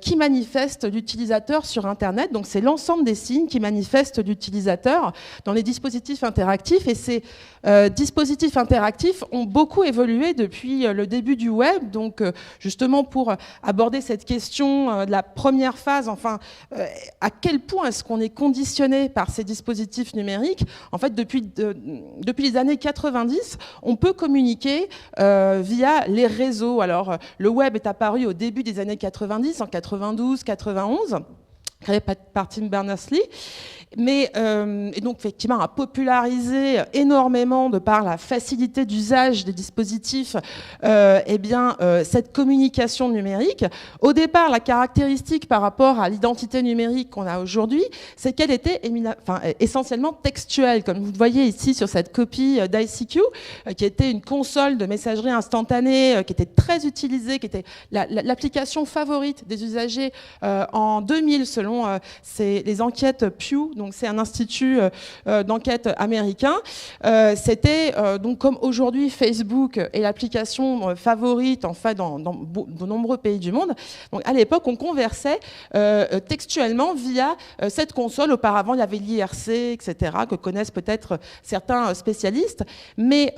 qui manifestent l'utilisateur sur Internet. Donc c'est l'ensemble des signes qui manifestent l'utilisateur dans les dispositifs interactifs. Et ces dispositifs interactifs ont beaucoup évolué depuis le début du web. Donc justement pour aborder cette question de la première phase, enfin à quel point est-ce qu'on est conditionné par ces dispositifs numériques? En fait, depuis les années 90, on peut communiquer via les réseaux. Alors, le web est apparu au début des années 90, en 92, 91, créé par Tim Berners-Lee. Mais et donc effectivement a popularisé énormément de par la facilité d'usage des dispositifs cette communication numérique. Au départ, la caractéristique par rapport à l'identité numérique qu'on a aujourd'hui, c'est qu'elle était essentiellement textuelle, comme vous le voyez ici sur cette copie d'ICQ, qui était une console de messagerie instantanée, qui était très utilisée, qui était l'application favorite des usagers en 2000 selon les enquêtes Pew. Donc c'est un institut d'enquête américain. C'était donc comme aujourd'hui Facebook est l'application favorite en fait dans de nombreux pays du monde. Donc à l'époque on conversait textuellement via cette console. Auparavant il y avait l'IRC, etc. que connaissent peut-être certains spécialistes. Mais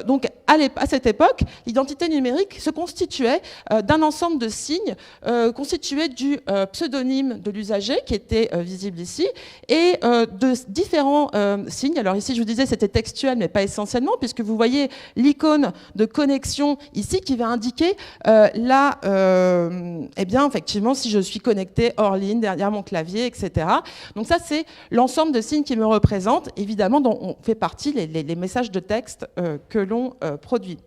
donc à cette époque l'identité numérique se constituait d'un ensemble de signes constitués du pseudonyme de l'usager qui était visible ici et de différents signes. Alors ici, je vous disais, c'était textuel, mais pas essentiellement, puisque vous voyez l'icône de connexion ici qui va indiquer effectivement, si je suis connecté hors ligne, derrière mon clavier, etc. Donc ça, c'est l'ensemble de signes qui me représentent, évidemment, dont on fait partie les messages de texte que l'on produit.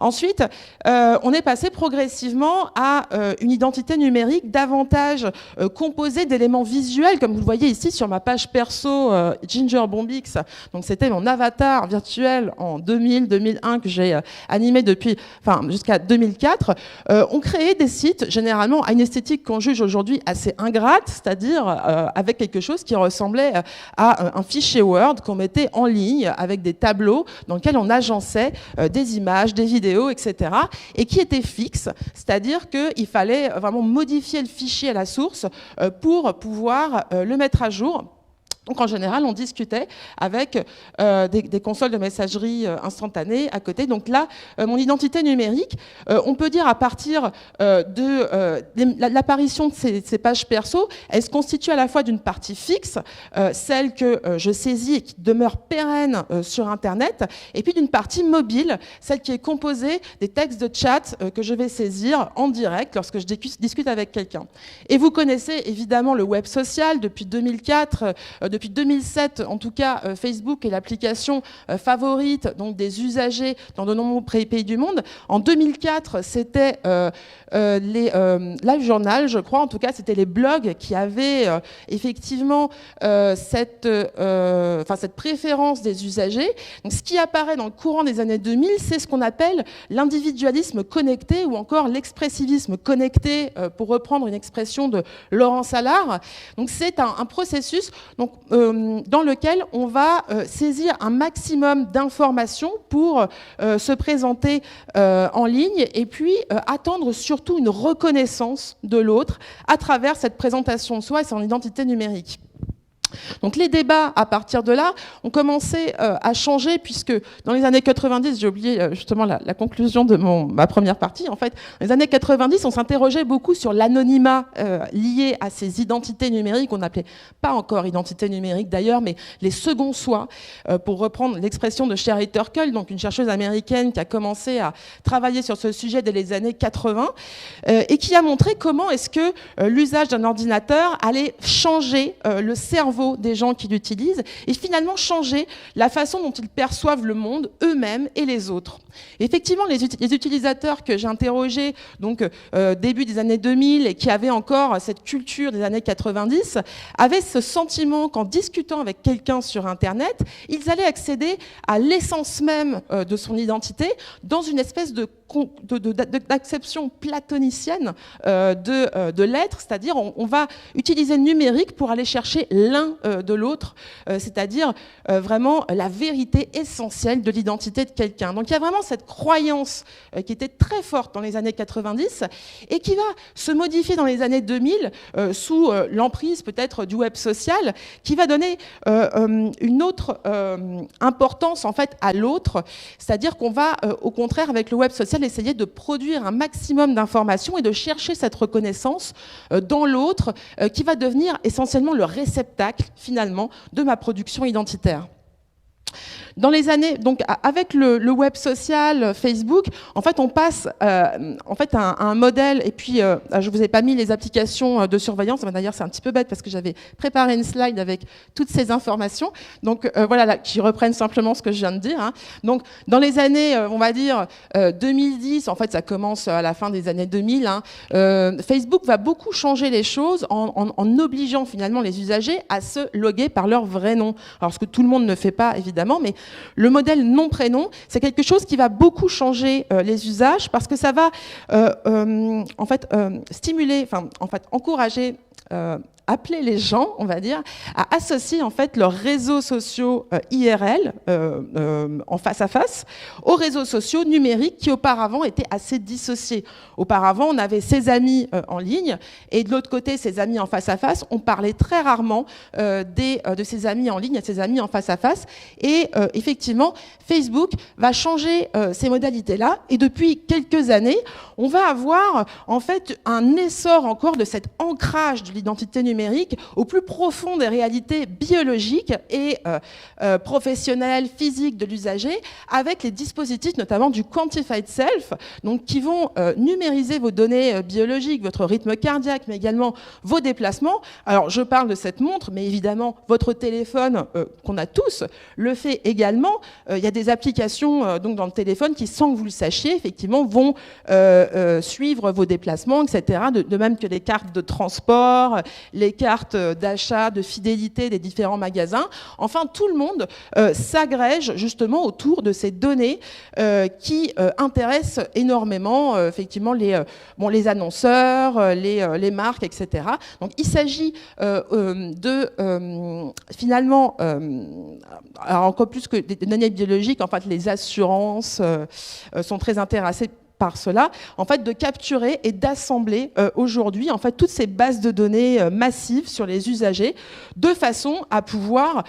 Ensuite, on est passé progressivement à une identité numérique davantage composée d'éléments visuels, comme vous le voyez ici sur ma page perso Ginger Bombix. Donc c'était mon avatar virtuel en 2000-2001 que j'ai animé jusqu'à 2004. On créait des sites généralement à une esthétique qu'on juge aujourd'hui assez ingrate, c'est-à-dire avec quelque chose qui ressemblait à un fichier Word qu'on mettait en ligne avec des tableaux dans lesquels on agençait des images, des vidéos, etc. et qui était fixe, c'est-à-dire qu'il fallait vraiment modifier le fichier à la source pour pouvoir le mettre à jour. Donc en général, on discutait avec des consoles de messagerie instantanée à côté. Donc là, mon identité numérique, on peut dire à partir de l'apparition de ces pages perso, elle se constitue à la fois d'une partie fixe, celle que je saisis et qui demeure pérenne sur Internet, et puis d'une partie mobile, celle qui est composée des textes de chat que je vais saisir en direct lorsque je discute avec quelqu'un. Et vous connaissez évidemment le web social depuis 2004, depuis 2007, en tout cas, Facebook est l'application favorite donc, des usagers dans de nombreux pays du monde. En 2004, c'était LiveJournal, je crois. En tout cas, c'était les blogs qui avaient effectivement cette préférence des usagers. Donc, ce qui apparaît dans le courant des années 2000, c'est ce qu'on appelle l'individualisme connecté ou encore l'expressivisme connecté, pour reprendre une expression de Laurence Allard. Donc, c'est un processus dans lequel on va saisir un maximum d'informations pour se présenter en ligne et puis attendre surtout une reconnaissance de l'autre à travers cette présentation de soi et son identité numérique. Donc les débats, à partir de là, ont commencé à changer, puisque dans les années 90, j'ai oublié justement la conclusion de ma première partie, en fait, dans les années 90, on s'interrogeait beaucoup sur l'anonymat lié à ces identités numériques, on n'appelait pas encore identité numérique d'ailleurs, mais les seconds soi, pour reprendre l'expression de Sherry Turkle, donc une chercheuse américaine qui a commencé à travailler sur ce sujet dès les années 80, et qui a montré comment est-ce que l'usage d'un ordinateur allait changer le cerveau des gens qui l'utilisent et finalement changer la façon dont ils perçoivent le monde eux-mêmes et les autres. Et effectivement, les utilisateurs que j'ai interrogés donc début des années 2000 et qui avaient encore cette culture des années 90 avaient ce sentiment qu'en discutant avec quelqu'un sur Internet, ils allaient accéder à l'essence même de son identité dans une espèce d'acception platonicienne de l'être, c'est-à-dire on va utiliser le numérique pour aller chercher l'un rien de l'autre, c'est-à-dire vraiment la vérité essentielle de l'identité de quelqu'un. Donc il y a vraiment cette croyance qui était très forte dans les années 90 et qui va se modifier dans les années 2000 sous l'emprise peut-être du web social, qui va donner une autre importance en fait à l'autre, c'est-à-dire qu'on va au contraire avec le web social essayer de produire un maximum d'informations et de chercher cette reconnaissance dans l'autre qui va devenir essentiellement le réceptacle finalement de ma production identitaire. Dans les années, donc avec le web social, Facebook, en fait, on passe à un modèle. Et puis, je vous ai pas mis les applications de surveillance. D'ailleurs, c'est un petit peu bête parce que j'avais préparé une slide avec toutes ces informations. Donc voilà, là, qui reprennent simplement ce que je viens de dire. Hein. Donc, dans les années, on va dire 2010, en fait, ça commence à la fin des années 2000. Hein, Facebook va beaucoup changer les choses en obligeant finalement les usagers à se loguer par leur vrai nom. Alors, ce que tout le monde ne fait pas, évidemment, mais le modèle nom-prénom, c'est quelque chose qui va beaucoup changer les usages parce que ça va stimuler, encourager, appeler les gens, on va dire, à associer en fait leurs réseaux sociaux IRL en face à face aux réseaux sociaux numériques qui auparavant étaient assez dissociés. Auparavant, on avait ses amis en ligne et de l'autre côté, ses amis en face à face. On parlait très rarement de ses amis en ligne et de ses amis en face à face. Et effectivement, Facebook va changer ces modalités-là. Et depuis quelques années, on va avoir en fait un essor encore de cet ancrage de l'identité numérique au plus profond des réalités biologiques et professionnelles, physiques de l'usager, avec les dispositifs notamment du Quantified Self, donc qui vont numériser vos données biologiques, votre rythme cardiaque, mais également vos déplacements. Alors je parle de cette montre, mais évidemment votre téléphone qu'on a tous le fait également. Il y a des applications donc dans le téléphone qui, sans que vous le sachiez, effectivement vont suivre vos déplacements, etc. De même que les cartes de transport, les cartes d'achat, de fidélité des différents magasins. Enfin, tout le monde s'agrège justement autour de ces données qui intéressent énormément effectivement les annonceurs, les marques, etc. Donc, il s'agit finalement, alors encore plus que des données biologiques, en fait, les assurances sont très intéressées par cela, en fait, de capturer et d'assembler aujourd'hui en fait toutes ces bases de données massives sur les usagers, de façon à pouvoir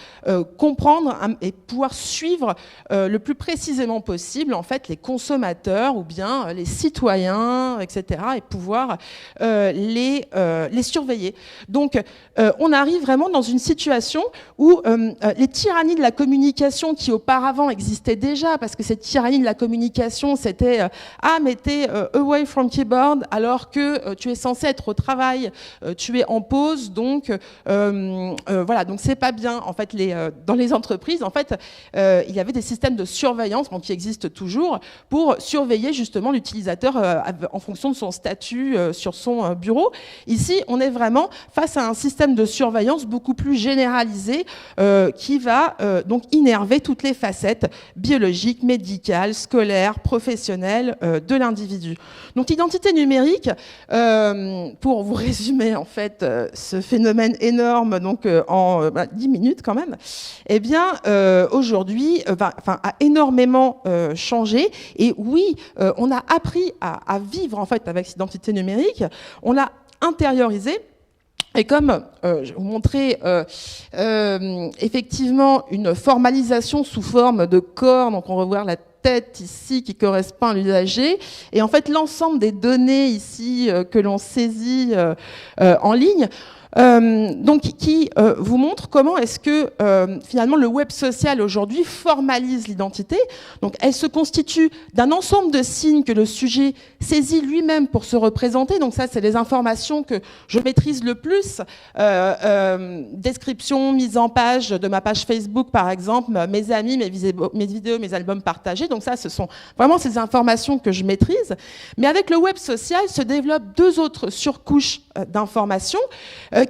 comprendre et pouvoir suivre le plus précisément possible en fait les consommateurs ou bien les citoyens, etc. et pouvoir les surveiller. Donc, on arrive vraiment dans une situation où les tyrannies de la communication qui auparavant existaient déjà, parce que cette tyrannie de la communication, c'était mais t'es away from keyboard alors que tu es censé être au travail, tu es en pause, donc voilà, donc c'est pas bien en fait dans les entreprises. En fait, il y avait des systèmes de surveillance qui existent toujours pour surveiller justement l'utilisateur en fonction de son statut sur son bureau. Ici, on est vraiment face à un système de surveillance beaucoup plus généralisé qui va donc innerver toutes les facettes biologiques, médicales, scolaires, professionnelles de l'individu. Donc l'identité numérique, pour vous résumer en fait ce phénomène énorme donc en 10 minutes quand même, eh bien aujourd'hui a énormément changé. Et oui, on a appris à vivre en fait avec cette identité numérique, on l'a intériorisée. Et comme je vais vous montrer effectivement une formalisation sous forme de corps, donc on va voir la tête ici qui correspond à l'usager, et en fait l'ensemble des données ici que l'on saisit en ligne, donc qui vous montre comment est-ce que finalement le web social aujourd'hui formalise l'identité. Donc elle se constitue d'un ensemble de signes que le sujet saisit lui-même pour se représenter. Donc ça, c'est les informations que je maîtrise le plus. Description, mise en page de ma page Facebook par exemple, mes amis, mes vidéos, mes albums partagés. Donc ça, ce sont vraiment ces informations que je maîtrise. Mais avec le web social se développent deux autres surcouches d'informations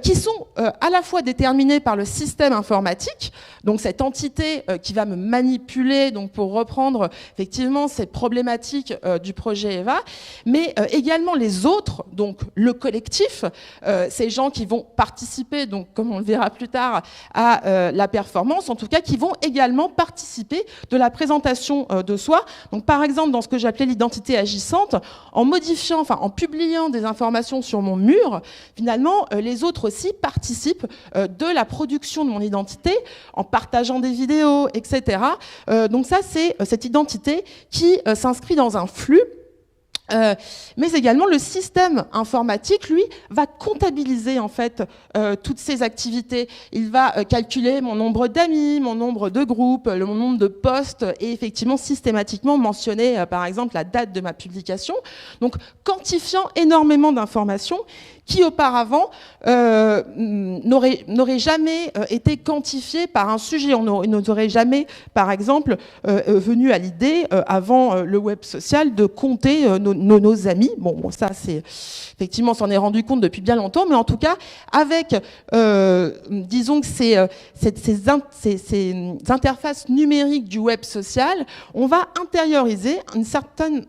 qui sont à la fois déterminées par le système informatique, donc cette entité qui va me manipuler, donc pour reprendre effectivement ces problématiques du projet EVA, mais également les autres, donc le collectif, ces gens qui vont participer, donc comme on le verra plus tard, à la performance, en tout cas qui vont également participer de la présentation de soi. Donc par exemple dans ce que j'appelais l'identité agissante, en modifiant, enfin en publiant des informations sur mon mur, finalement les autres aussi participent de la production de mon identité en partageant des vidéos, etc. Donc ça c'est cette identité qui s'inscrit dans un flux. Mais également le système informatique, lui, va comptabiliser en fait toutes ces activités. Il va calculer mon nombre d'amis, mon nombre de groupes, mon nombre de posts et effectivement systématiquement mentionner par exemple la date de ma publication. Donc quantifiant énormément d'informations qui auparavant n'auraient jamais été quantifiées par un sujet. On n'aurait jamais, par exemple, venu à l'idée, avant le web social, de compter nos amis. Bon, ça, c'est effectivement, on s'en est rendu compte depuis bien longtemps, mais en tout cas, avec, disons que ces interfaces numériques du web social, on va intérioriser une certaine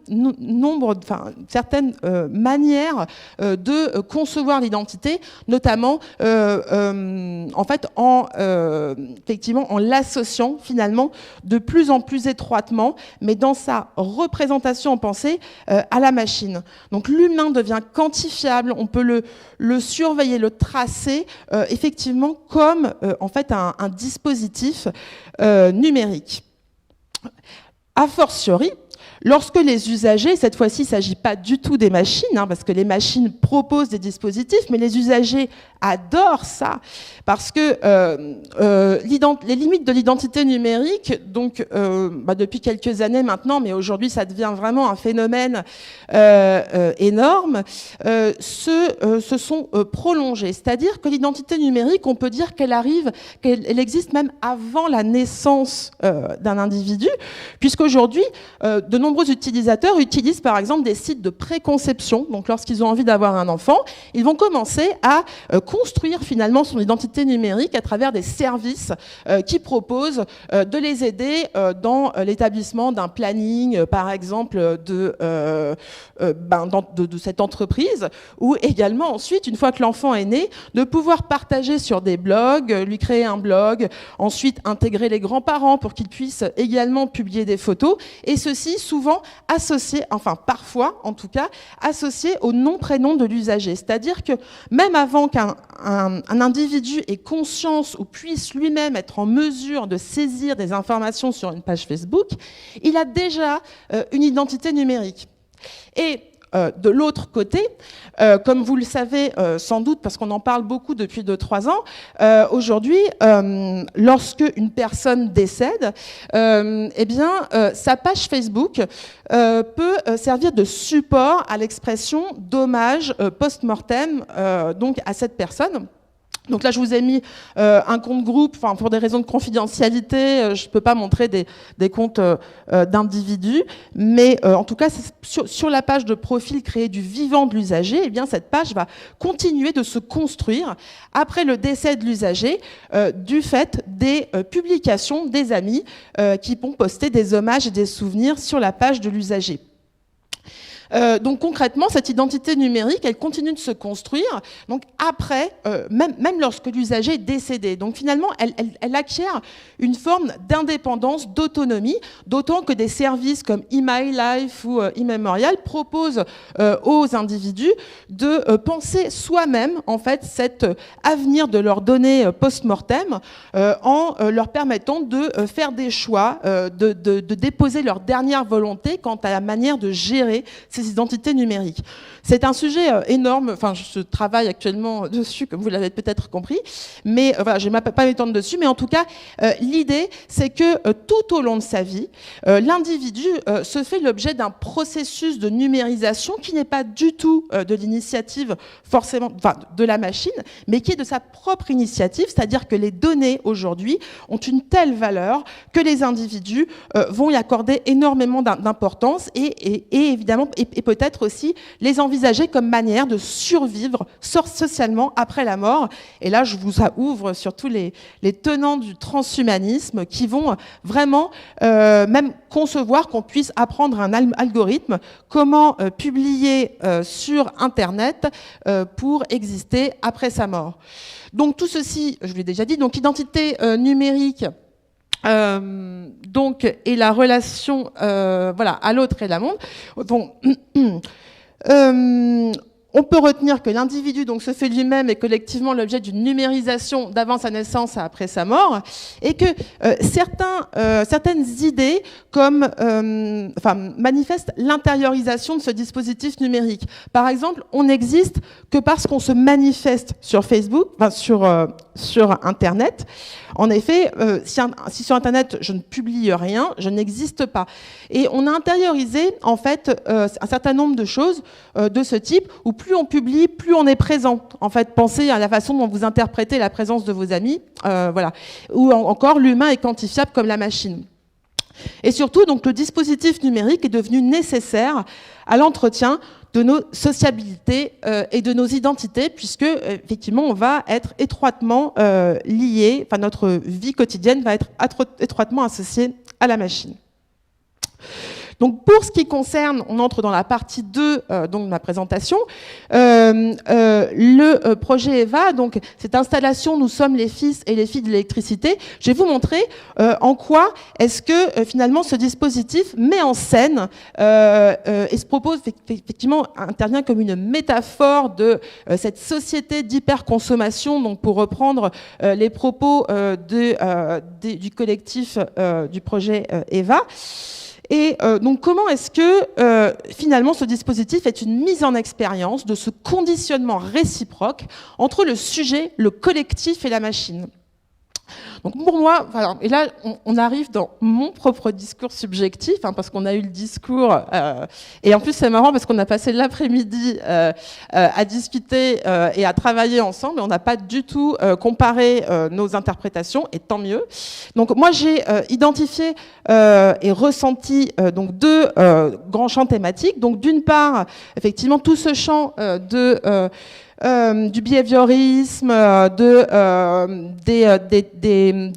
manière de concevoir l'identité, notamment effectivement en l'associant finalement de plus en plus étroitement, mais dans sa représentation en pensée à la machine. Donc l'humain devient quantifiable, on peut le surveiller, le tracer effectivement comme en fait un dispositif numérique. A fortiori, lorsque les usagers, cette fois-ci, il ne s'agit pas du tout des machines, parce que les machines proposent des dispositifs, mais les usagers adorent ça, parce que les limites de l'identité numérique, donc depuis quelques années maintenant, mais aujourd'hui ça devient vraiment un phénomène énorme, se sont prolongées. C'est-à-dire que l'identité numérique, on peut dire qu'elle existe même avant la naissance d'un individu, puisqu'aujourd'hui, de nombreux utilisateurs utilisent par exemple des sites de préconception. Donc lorsqu'ils ont envie d'avoir un enfant, ils vont commencer à construire finalement son identité numérique à travers des services qui proposent de les aider dans l'établissement d'un planning, par exemple, de cette entreprise, ou également ensuite, une fois que l'enfant est né, de pouvoir partager sur des blogs, lui créer un blog, ensuite intégrer les grands-parents pour qu'ils puissent également publier des photos, et ceci souvent associé, enfin parfois en tout cas, associé au nom-prénom de l'usager. C'est-à-dire que même avant qu'un individu ait conscience ou puisse lui-même être en mesure de saisir des informations sur une page Facebook, il a déjà une identité numérique. Et de l'autre côté, comme vous le savez sans doute, parce qu'on en parle beaucoup depuis 2-3 ans, aujourd'hui, lorsque une personne décède, sa page Facebook peut servir de support à l'expression d'hommage post-mortem donc à cette personne. Donc là, je vous ai mis un compte groupe, pour des raisons de confidentialité, je ne peux pas montrer des comptes d'individus, mais en tout cas, sur la page de profil créée du vivant de l'usager, eh bien, cette page va continuer de se construire après le décès de l'usager du fait des publications des amis qui vont poster des hommages et des souvenirs sur la page de l'usager. Donc concrètement, cette identité numérique, elle continue de se construire. Donc après, même lorsque l'usager est décédé. Donc finalement, elle acquiert une forme d'indépendance, d'autonomie, d'autant que des services comme eMyLife ou eMemorial proposent aux individus de penser soi-même en fait cet avenir de leurs données post-mortem en leur permettant de faire des choix, de déposer leur dernière volonté quant à la manière de gérer ces identités numériques. C'est un sujet énorme, je travaille actuellement dessus, comme vous l'avez peut-être compris, mais je ne vais pas m'étendre dessus, mais en tout cas, l'idée, c'est que tout au long de sa vie, l'individu se fait l'objet d'un processus de numérisation qui n'est pas du tout de l'initiative forcément, de la machine, mais qui est de sa propre initiative, c'est-à-dire que les données aujourd'hui ont une telle valeur que les individus vont y accorder énormément d'importance et évidemment et peut-être aussi les envisager comme manière de survivre socialement après la mort. Et là, je vous ouvre surtout les tenants du transhumanisme qui vont vraiment même concevoir qu'on puisse apprendre un algorithme, comment publier sur Internet pour exister après sa mort. Donc tout ceci, je vous l'ai déjà dit, donc identité numérique, donc, et la relation voilà, à l'autre et à la monde. Donc, on peut retenir que l'individu donc se fait lui-même et collectivement l'objet d'une numérisation d'avant sa naissance à après sa mort, et que certaines idées comme, manifestent l'intériorisation de ce dispositif numérique. Par exemple, on n'existe que parce qu'on se manifeste sur Facebook, sur Internet. En effet, si sur Internet je ne publie rien, je n'existe pas. Et on a intériorisé en fait un certain nombre de choses de ce type, où plus on publie, plus on est présent. En fait, pensez à la façon dont vous interprétez la présence de vos amis, voilà. Ou encore, l'humain est quantifiable comme la machine. Et surtout, donc, le dispositif numérique est devenu nécessaire à l'entretien de nos sociabilités et de nos identités, puisque effectivement, on va être étroitement liés, enfin notre vie quotidienne va être étroitement associée à la machine. Donc pour ce qui concerne, on entre dans la partie 2 donc de ma présentation, le projet EVA, donc cette installation Nous sommes les fils et les filles de l'électricité. Je vais vous montrer en quoi est-ce que finalement ce dispositif met en scène et se propose effectivement, intervient comme une métaphore de cette société d'hyperconsommation, donc pour reprendre les propos du collectif du projet EVA. Et donc comment est-ce que finalement ce dispositif est une mise en expérience de ce conditionnement réciproque entre le sujet, le collectif et la machine. Donc pour moi, voilà, et là on arrive dans mon propre discours subjectif, hein, parce qu'on a eu le discours, et en plus c'est marrant parce qu'on a passé l'après-midi à discuter et à travailler ensemble, et on n'a pas du tout comparé nos interprétations, et tant mieux. Donc moi j'ai identifié et ressenti donc deux grands champs thématiques. Donc d'une part, effectivement, tout ce champ du behaviorisme, de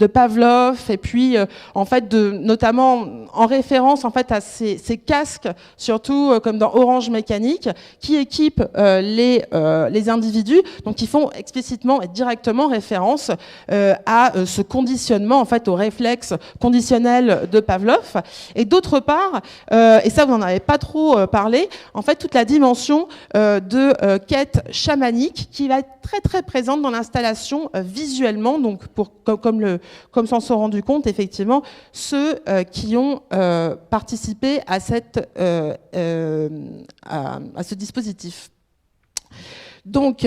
Pavlov, et puis en fait notamment en référence en fait à ces casques, surtout comme dans Orange Mécanique, qui équipent les individus, donc qui font explicitement et directement référence à ce conditionnement en fait au réflexe conditionnel de Pavlov. Et d'autre part, et ça vous n'en avez pas trop parlé, en fait toute la dimension de quête chamanique qui va être très très présente dans l'installation visuellement, donc comme s'en sont rendus compte effectivement ceux qui ont participé à ce dispositif. Donc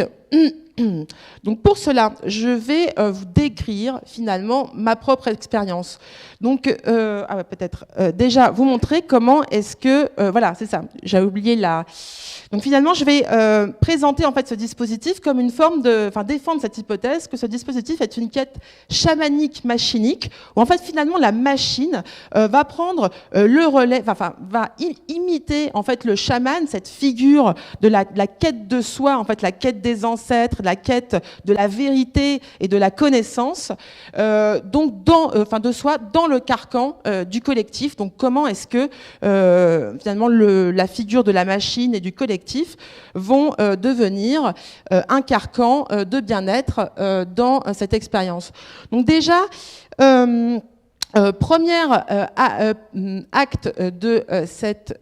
pour cela, je vais vous décrire finalement ma propre expérience. Donc, peut-être déjà vous montrer comment est-ce que... voilà, c'est ça, j'ai oublié la... Donc finalement, je vais présenter en fait ce dispositif comme une forme de... Enfin, défendre cette hypothèse que ce dispositif est une quête chamanique machinique, où en fait finalement la machine va prendre le relais, va imiter en fait le chaman, cette figure de la quête de soi, en fait la quête des ancêtres, la quête de la vérité et de la connaissance, donc de soi dans le carcan du collectif. Donc comment est-ce que finalement la figure de la machine et du collectif vont devenir un carcan de bien-être dans cette expérience. Donc déjà, premier acte de cette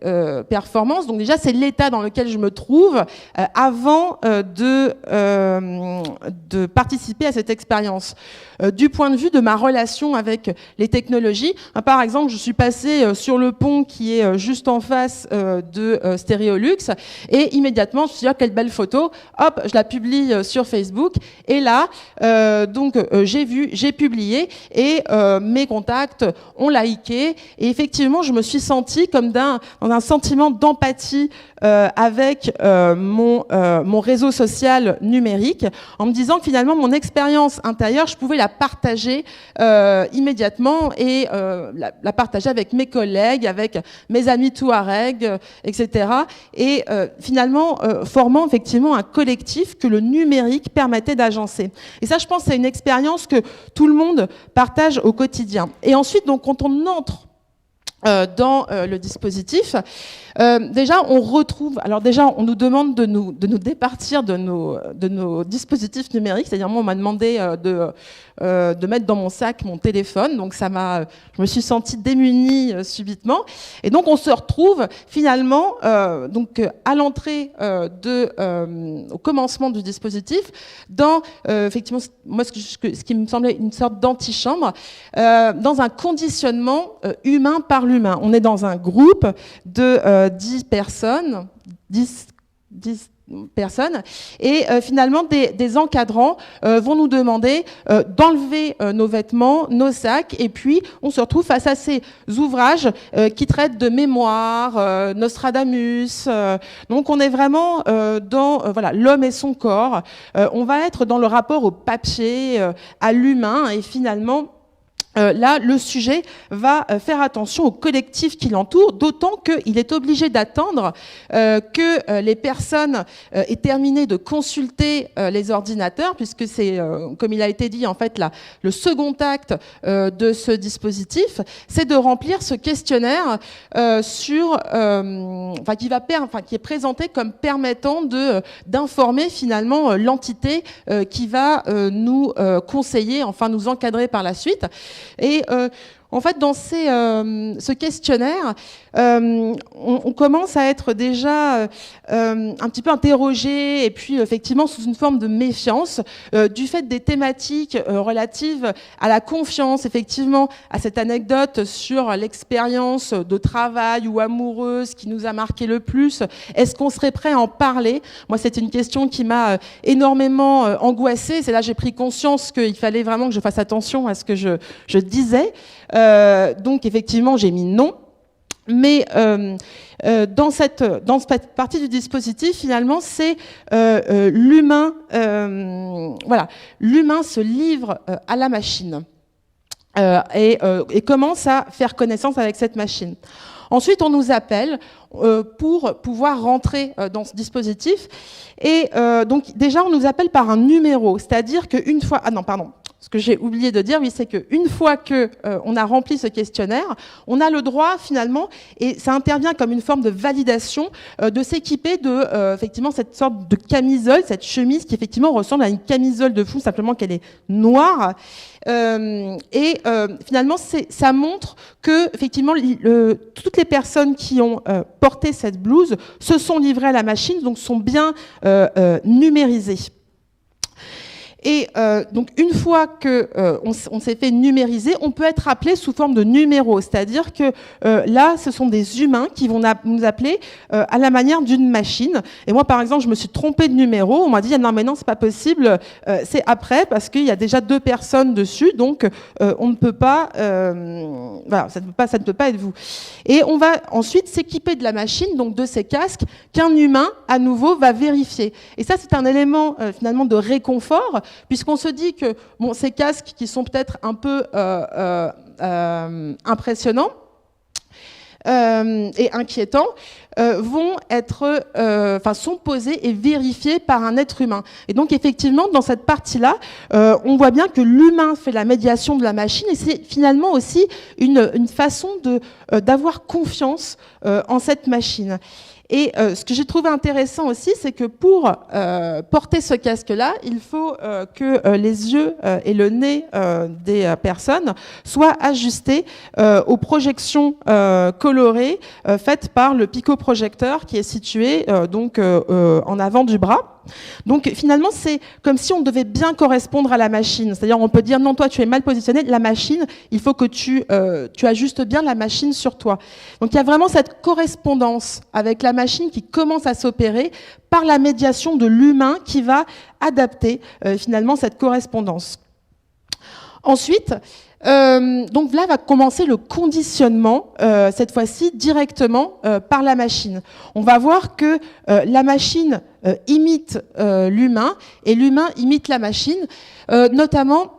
performance, donc déjà c'est l'état dans lequel je me trouve avant de participer à cette expérience. Du point de vue de ma relation avec les technologies, par exemple, je suis passée sur le pont qui est juste en face de Stéréolux, et immédiatement je me suis dit, oh, quelle belle photo, hop, je la publie sur Facebook, et là, j'ai publié, et mes contacts contact, ont liké. Et effectivement, je me suis sentie comme dans un sentiment d'empathie avec mon réseau social numérique, en me disant que finalement, mon expérience intérieure, je pouvais la partager immédiatement et la partager avec mes collègues, avec mes amis touaregs, etc. Et finalement, formant effectivement un collectif que le numérique permettait d'agencer. Et ça, je pense, c'est une expérience que tout le monde partage au quotidien. Et ensuite, donc, quand on entre dans le dispositif, déjà on retrouve, alors déjà on nous demande de nous départir de nos dispositifs numériques, c'est-à-dire moi on m'a demandé de mettre dans mon sac mon téléphone, donc je me suis sentie démunie subitement, et donc on se retrouve finalement donc à l'entrée au commencement du dispositif dans effectivement moi ce qui me semblait une sorte d'antichambre, dans un conditionnement humain par l'humain. On est dans un groupe de 10 personnes, et finalement des encadrants vont nous demander d'enlever nos vêtements, nos sacs, et puis on se retrouve face à ces ouvrages qui traitent de mémoire, Nostradamus. Donc on est vraiment dans voilà, l'homme et son corps. On va être dans le rapport au papier, à l'humain, et finalement là, le sujet va faire attention au collectif qui l'entoure, d'autant qu'il est obligé d'attendre que les personnes aient terminé de consulter les ordinateurs, puisque c'est, comme il a été dit, en fait, le second acte de ce dispositif, c'est de remplir ce questionnaire qui est présenté comme permettant d'informer finalement l'entité qui va nous conseiller, enfin nous encadrer par la suite. Et en fait, dans ce questionnaire, on commence à être déjà un petit peu interrogé, et puis effectivement sous une forme de méfiance du fait des thématiques relatives à la confiance, effectivement à cette anecdote sur l'expérience de travail ou amoureuse qui nous a marqué le plus. Est-ce qu'on serait prêt à en parler? Moi, c'est une question qui m'a énormément angoissée. C'est là que j'ai pris conscience qu'il fallait vraiment que je fasse attention à ce que je disais. Donc effectivement, j'ai mis non. Mais dans cette partie du dispositif, finalement, c'est l'humain. Voilà, l'humain se livre à la machine et commence à faire connaissance avec cette machine. Ensuite, on nous appelle pour pouvoir rentrer dans ce dispositif. Et donc, déjà, on nous appelle par un numéro. C'est-à-dire qu'une fois... Ah non, pardon. Ce que j'ai oublié de dire, oui, c'est qu'une fois qu'on a rempli ce questionnaire, on a le droit, finalement, et ça intervient comme une forme de validation, de s'équiper de, effectivement, cette sorte de camisole, cette chemise qui, effectivement, ressemble à une camisole de fou, simplement qu'elle est noire. Finalement, ça montre que, effectivement, toutes les personnes qui ont porté cette blouse se sont livrées à la machine, donc sont bien numérisées. Et donc une fois que on s'est fait numériser, on peut être appelé sous forme de numéro, c'est-à-dire que là, ce sont des humains qui vont nous appeler à la manière d'une machine. Et moi, par exemple, je me suis trompée de numéro. On m'a dit non, mais non, c'est pas possible. C'est après parce qu'il y a déjà 2 personnes dessus, donc on ne peut pas. Voilà, ça ne peut pas être vous. Et on va ensuite s'équiper de la machine, donc de ces casques qu'un humain à nouveau va vérifier. Et ça, c'est un élément finalement de réconfort. Puisqu'on se dit que bon, ces casques qui sont peut-être un peu impressionnants et inquiétants vont être, sont posés et vérifiés par un être humain. Et donc effectivement, dans cette partie-là, on voit bien que l'humain fait la médiation de la machine, et c'est finalement aussi une façon d'avoir confiance en cette machine. Et ce que j'ai trouvé intéressant aussi, c'est que pour porter ce casque-là, il faut que les yeux et le nez des personnes soient ajustés aux projections colorées faites par le picoprojecteur qui est situé en avant du bras. Donc finalement, c'est comme si on devait bien correspondre à la machine. C'est-à-dire, on peut dire non, toi, tu es mal positionné. La machine, il faut que tu ajustes bien la machine sur toi. Donc il y a vraiment cette correspondance avec la machine qui commence à s'opérer par la médiation de l'humain qui va adapter finalement cette correspondance. Ensuite, donc là va commencer le conditionnement, cette fois-ci directement par la machine. On va voir que la machine imite l'humain et l'humain imite la machine, notamment.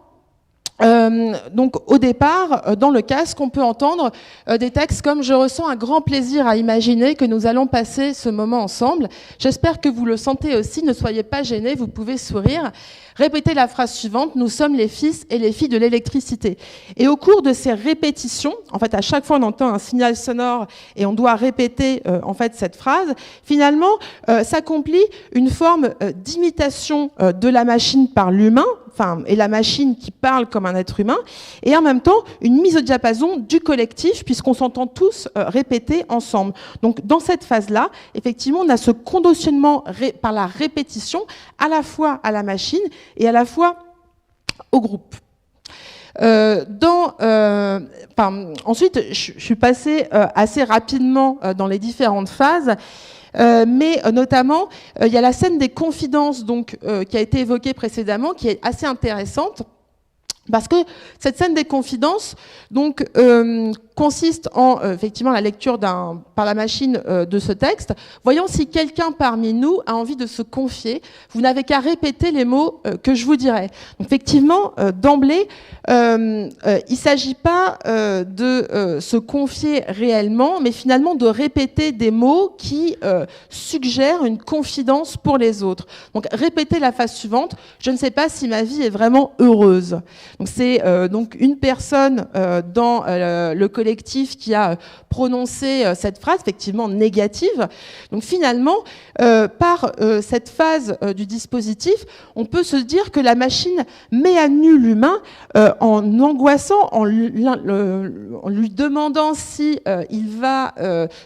Donc au départ, dans le casque, on peut entendre des textes comme « Je ressens un grand plaisir à imaginer que nous allons passer ce moment ensemble. J'espère que vous le sentez aussi, ne soyez pas gênés, vous pouvez sourire. Répétez la phrase suivante, nous sommes les fils et les filles de l'électricité. » Et au cours de ces répétitions, en fait à chaque fois on entend un signal sonore et on doit répéter en fait cette phrase, finalement s'accomplit une forme d'imitation de la machine par l'humain, et la machine qui parle comme un être humain, et en même temps une mise au diapason du collectif, puisqu'on s'entend tous répéter ensemble. Donc dans cette phase-là, effectivement, on a ce conditionnement par la répétition, à la fois à la machine et à la fois au groupe. Ensuite, je suis passée assez rapidement dans les différentes phases. Mais notamment, il y a la scène des confidences donc, qui a été évoquée précédemment, qui est assez intéressante, parce que cette scène des confidences donc, consiste en effectivement la lecture par la machine de ce texte. Voyons si quelqu'un parmi nous a envie de se confier. Vous n'avez qu'à répéter les mots que je vous dirai. Donc, effectivement, d'emblée, il ne s'agit pas de se confier réellement, mais finalement de répéter des mots qui suggèrent une confidence pour les autres. Donc répétez la phrase suivante. Je ne sais pas si ma vie est vraiment heureuse. Donc c'est donc une personne dans le collectif qui a prononcé cette phrase, effectivement négative. Donc finalement, par cette phase du dispositif, on peut se dire que la machine met à nu l'humain en angoissant, en lui demandant si il va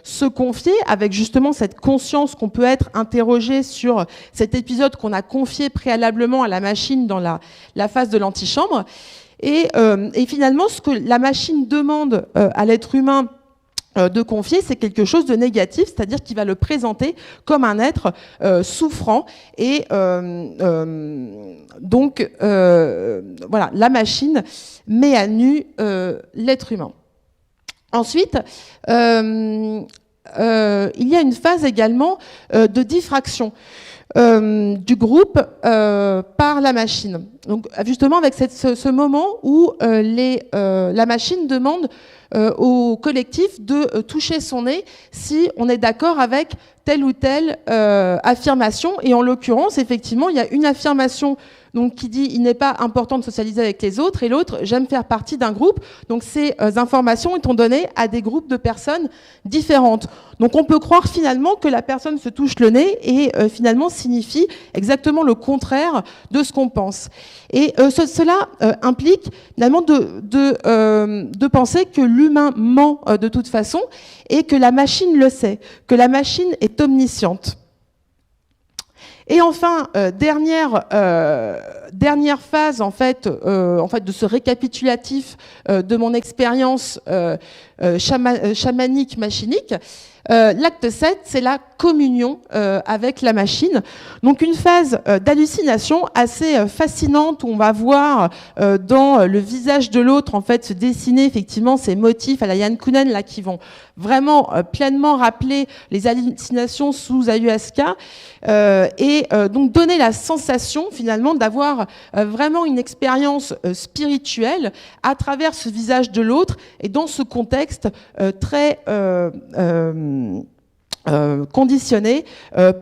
se confier, avec justement cette conscience qu'on peut être interrogé sur cet épisode qu'on a confié préalablement à la machine dans la phase de l'antichambre. Et finalement, ce que la machine demande à l'être humain de confier, c'est quelque chose de négatif, c'est-à-dire qu'il va le présenter comme un être souffrant. Et donc, voilà, la machine met à nu l'être humain. Ensuite, il y a une phase également de diffraction du groupe par la machine. Donc justement avec ce moment où la machine demande au collectif de toucher son nez si on est d'accord avec telle ou telle affirmation. Et en l'occurrence, effectivement, il y a une affirmation donc, qui dit « il n'est pas important de socialiser avec les autres » et l'autre « j'aime faire partie d'un groupe ». Donc ces informations sont données à des groupes de personnes différentes. Donc on peut croire finalement que la personne se touche le nez et finalement signifie exactement le contraire de ce qu'on pense. Et cela implique finalement de penser que l'humain ment de toute façon et que la machine le sait, que la machine est omnisciente. Et enfin, dernière phase en fait de ce récapitulatif de mon expérience chamanique machinique. L'acte 7, c'est la communion avec la machine. Donc une phase d'hallucination assez fascinante où on va voir dans le visage de l'autre en fait se dessiner effectivement ces motifs à la Yann Kounen là qui vont vraiment pleinement rappeler les hallucinations sous ayahuasca et donc donner la sensation finalement d'avoir vraiment une expérience spirituelle à travers ce visage de l'autre et dans ce contexte très conditionné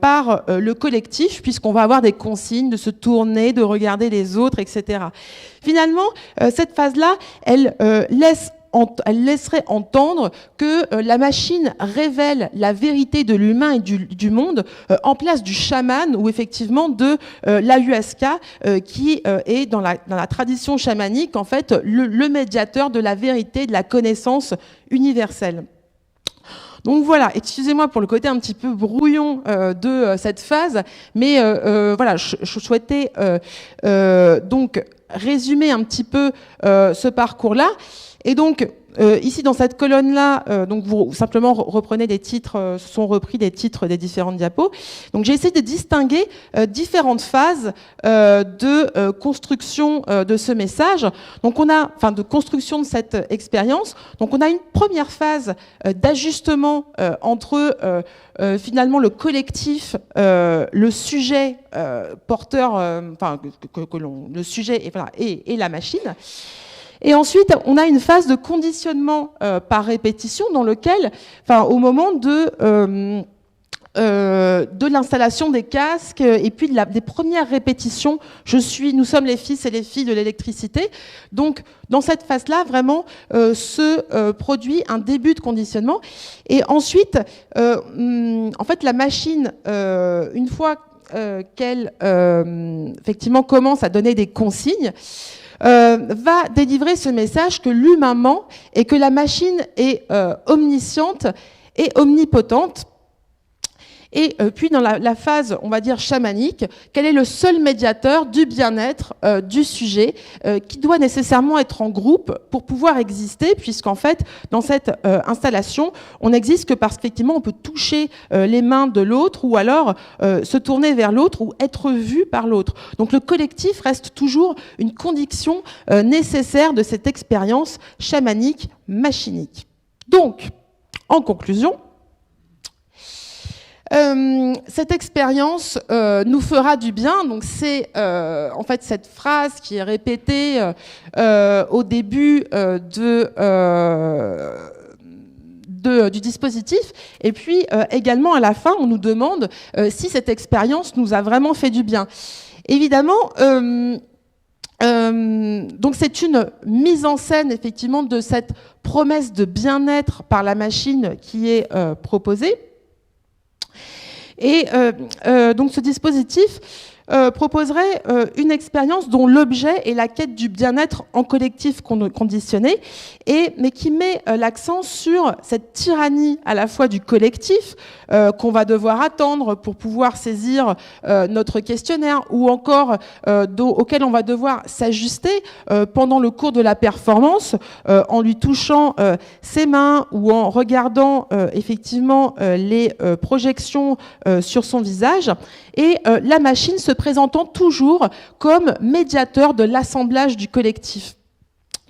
par le collectif, puisqu'on va avoir des consignes de se tourner, de regarder les autres, etc. Finalement, cette phase-là, elle laisserait entendre que la machine révèle la vérité de l'humain et du monde en place du chaman ou effectivement de l'ayahuasca qui est dans la tradition chamanique en fait le médiateur de la vérité, de la connaissance universelle. Donc voilà, excusez-moi pour le côté un petit peu brouillon de cette phase, mais voilà, je souhaitais donc résumer un petit peu ce parcours-là. Et donc, ici, dans cette colonne-là, donc vous simplement reprenez les titres, sont repris les titres des différentes diapos. Donc j'ai essayé de distinguer différentes phases de construction de ce message. Donc de construction de cette expérience. Donc on a une première phase d'ajustement entre finalement le collectif, le sujet porteur, le sujet et la machine. Et ensuite, on a une phase de conditionnement par répétition dans lequel, au moment de l'installation des casques et puis des premières répétitions, nous sommes les fils et les filles de l'électricité. Donc, dans cette phase-là, vraiment, se produit un début de conditionnement. Et ensuite, en fait, la machine, une fois qu'elle effectivement commence à donner des consignes, va délivrer ce message que l'humain ment et que la machine est omnisciente et omnipotente. Et puis dans la phase, on va dire, chamanique, quel est le seul médiateur du bien-être du sujet qui doit nécessairement être en groupe pour pouvoir exister, puisqu'en fait, dans cette installation, on n'existe que parce qu'effectivement, on peut toucher les mains de l'autre ou alors se tourner vers l'autre ou être vu par l'autre. Donc le collectif reste toujours une condition nécessaire de cette expérience chamanique, machinique. Donc, en conclusion, cette expérience nous fera du bien. Donc c'est en fait cette phrase qui est répétée au début du dispositif. Et puis également à la fin, on nous demande si cette expérience nous a vraiment fait du bien. Évidemment, donc c'est une mise en scène effectivement de cette promesse de bien-être par la machine qui est proposée. Et donc ce dispositif proposerait une expérience dont l'objet est la quête du bien-être en collectif conditionné, mais qui met l'accent sur cette tyrannie à la fois du collectif qu'on va devoir attendre pour pouvoir saisir notre questionnaire, ou encore auquel on va devoir s'ajuster pendant le cours de la performance en lui touchant ses mains ou en regardant effectivement les projections sur son visage, et la machine se présentant toujours comme médiateur de l'assemblage du collectif.